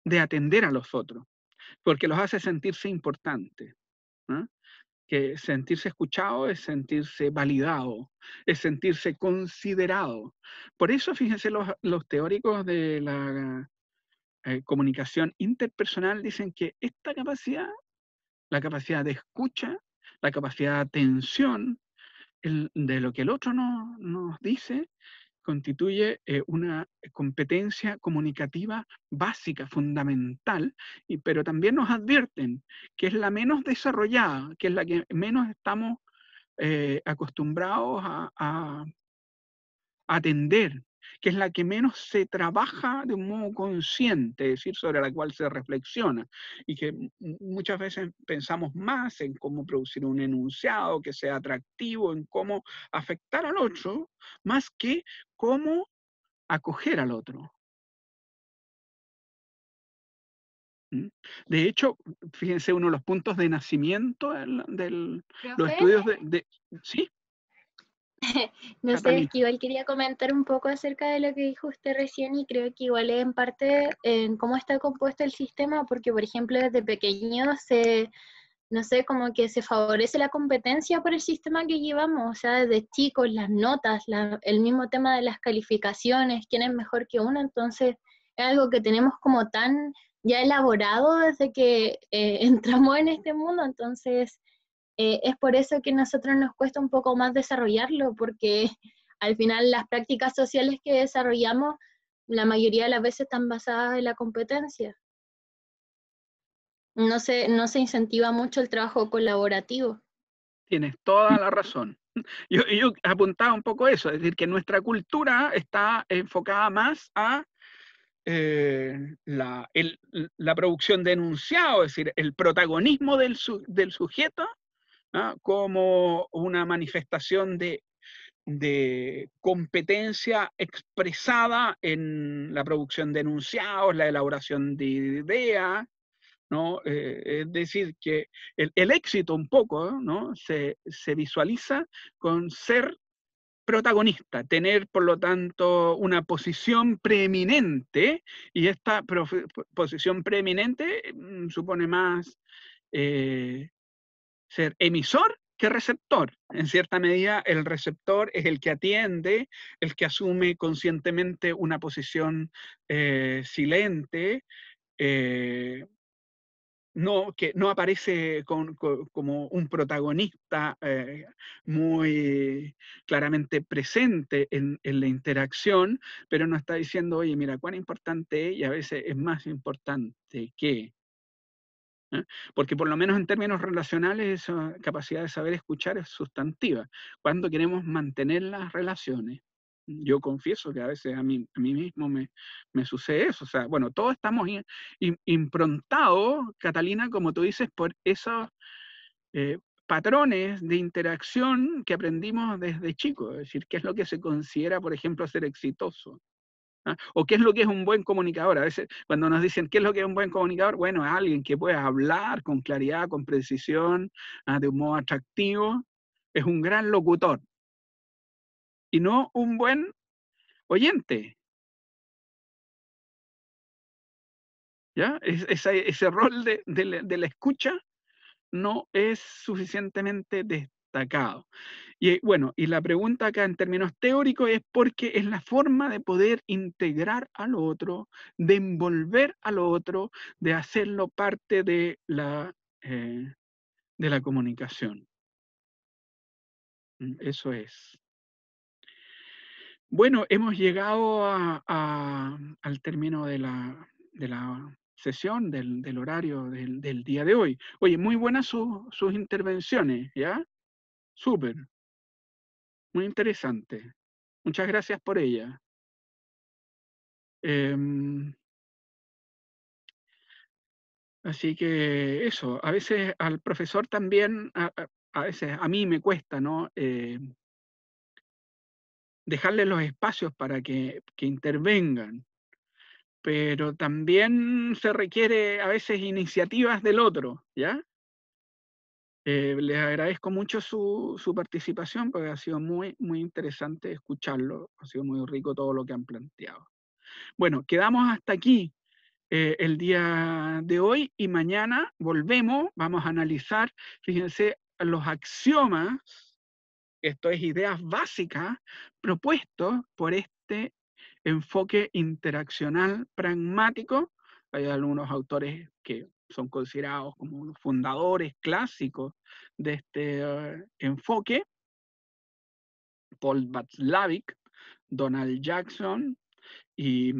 De atender a los otros, porque los hace sentirse importantes. Que sentirse escuchado es sentirse validado, es sentirse considerado. Por eso, fíjense, los teóricos de la comunicación interpersonal dicen que esta capacidad, la capacidad de escucha, la capacidad de atención de lo que el otro nos dice, constituye una competencia comunicativa básica, fundamental, pero también nos advierten que es la menos desarrollada, que es la que menos estamos acostumbrados a atender, que es la que menos se trabaja de un modo consciente, es decir, sobre la cual se reflexiona, y que muchas veces pensamos más en cómo producir un enunciado que sea atractivo, en cómo afectar al otro, más que cómo acoger al otro. De hecho, fíjense, uno de los puntos de nacimiento de los estudios ¿sí? No sé, es que igual quería comentar un poco acerca de lo que dijo usted recién y creo que igual es en parte en cómo está compuesto el sistema, porque por ejemplo desde pequeño no sé, como que se favorece la competencia por el sistema que llevamos, o sea, desde chicos, las notas, el mismo tema de las calificaciones, quién es mejor que uno, entonces es algo que tenemos como tan ya elaborado desde que entramos en este mundo, entonces es por eso que a nosotros nos cuesta un poco más desarrollarlo, porque al final las prácticas sociales que desarrollamos, la mayoría de las veces están basadas en la competencia. No se incentiva mucho el trabajo colaborativo. Tienes toda la razón. Yo apuntaba un poco eso, es decir, que nuestra cultura está enfocada más a la producción de enunciado, es decir, el protagonismo del sujeto, ¿no? Como una manifestación de competencia expresada en la producción de enunciados, la elaboración de ideas, ¿no? Es decir, que el éxito un poco, ¿no? se visualiza con ser protagonista, tener por lo tanto una posición preeminente, y esta posición preeminente supone más ser emisor que receptor. En cierta medida, el receptor es el que atiende, el que asume conscientemente una posición silente, que no aparece como un protagonista muy claramente presente en la interacción, pero no está diciendo, oye, mira, cuán importante es, y a veces es más importante que... ¿eh? Porque por lo menos en términos relacionales, esa capacidad de saber escuchar es sustantiva. Cuando queremos mantener las relaciones, yo confieso que a veces a mí mismo me sucede eso. O sea, bueno, todos estamos improntados, Catalina, como tú dices, por esos patrones de interacción que aprendimos desde chicos. Es decir, qué es lo que se considera, por ejemplo, ser exitoso. ¿Ah? O qué es lo que es un buen comunicador. A veces cuando nos dicen qué es lo que es un buen comunicador, bueno, es alguien que puede hablar con claridad, con precisión, de un modo atractivo, es un gran locutor y no un buen oyente. ¿Ya? Ese rol de la escucha no es suficientemente destacado. Y bueno, y la pregunta acá en términos teóricos es porque es la forma de poder integrar al otro, de envolver al otro, de hacerlo parte de la comunicación. Eso es. Bueno, hemos llegado al término de la sesión, del horario del día de hoy. Oye, muy buenas sus intervenciones, ¿ya? Súper, muy interesante. Muchas gracias por ella. Así que eso, a veces al profesor también, a veces a mí me cuesta, ¿no? Dejarle los espacios para que intervengan, pero también se requiere a veces iniciativas del otro, ¿ya? Les agradezco mucho su participación porque ha sido muy, muy interesante escucharlo, ha sido muy rico todo lo que han planteado. Bueno, quedamos hasta aquí el día de hoy y mañana volvemos, vamos a analizar, fíjense, los axiomas, esto es ideas básicas, propuestos por este enfoque interaccional pragmático. Hay algunos autores que son considerados como los fundadores clásicos de este enfoque: Paul Václavic, Donald Jackson y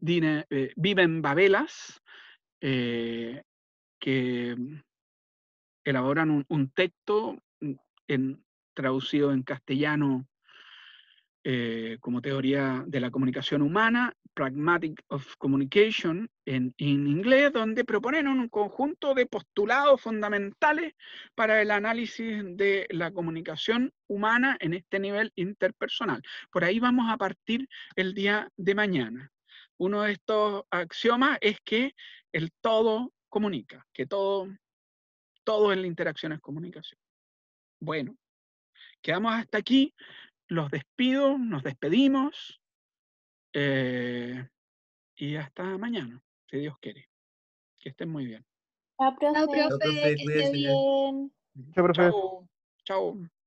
Viven Babelas, que elaboran un texto traducido en castellano como teoría de la comunicación humana, Pragmatic of Communication, en inglés, donde proponen un conjunto de postulados fundamentales para el análisis de la comunicación humana en este nivel interpersonal. Por ahí vamos a partir el día de mañana. Uno de estos axiomas es que el todo comunica, que todo en la interacción es comunicación. Bueno, quedamos hasta aquí. Los despido, nos despedimos y hasta mañana, si Dios quiere. Que estén muy bien. Chao, profe. Chao, profe, Que esté cuídese. bien. Chao, profe. Chao. Chao.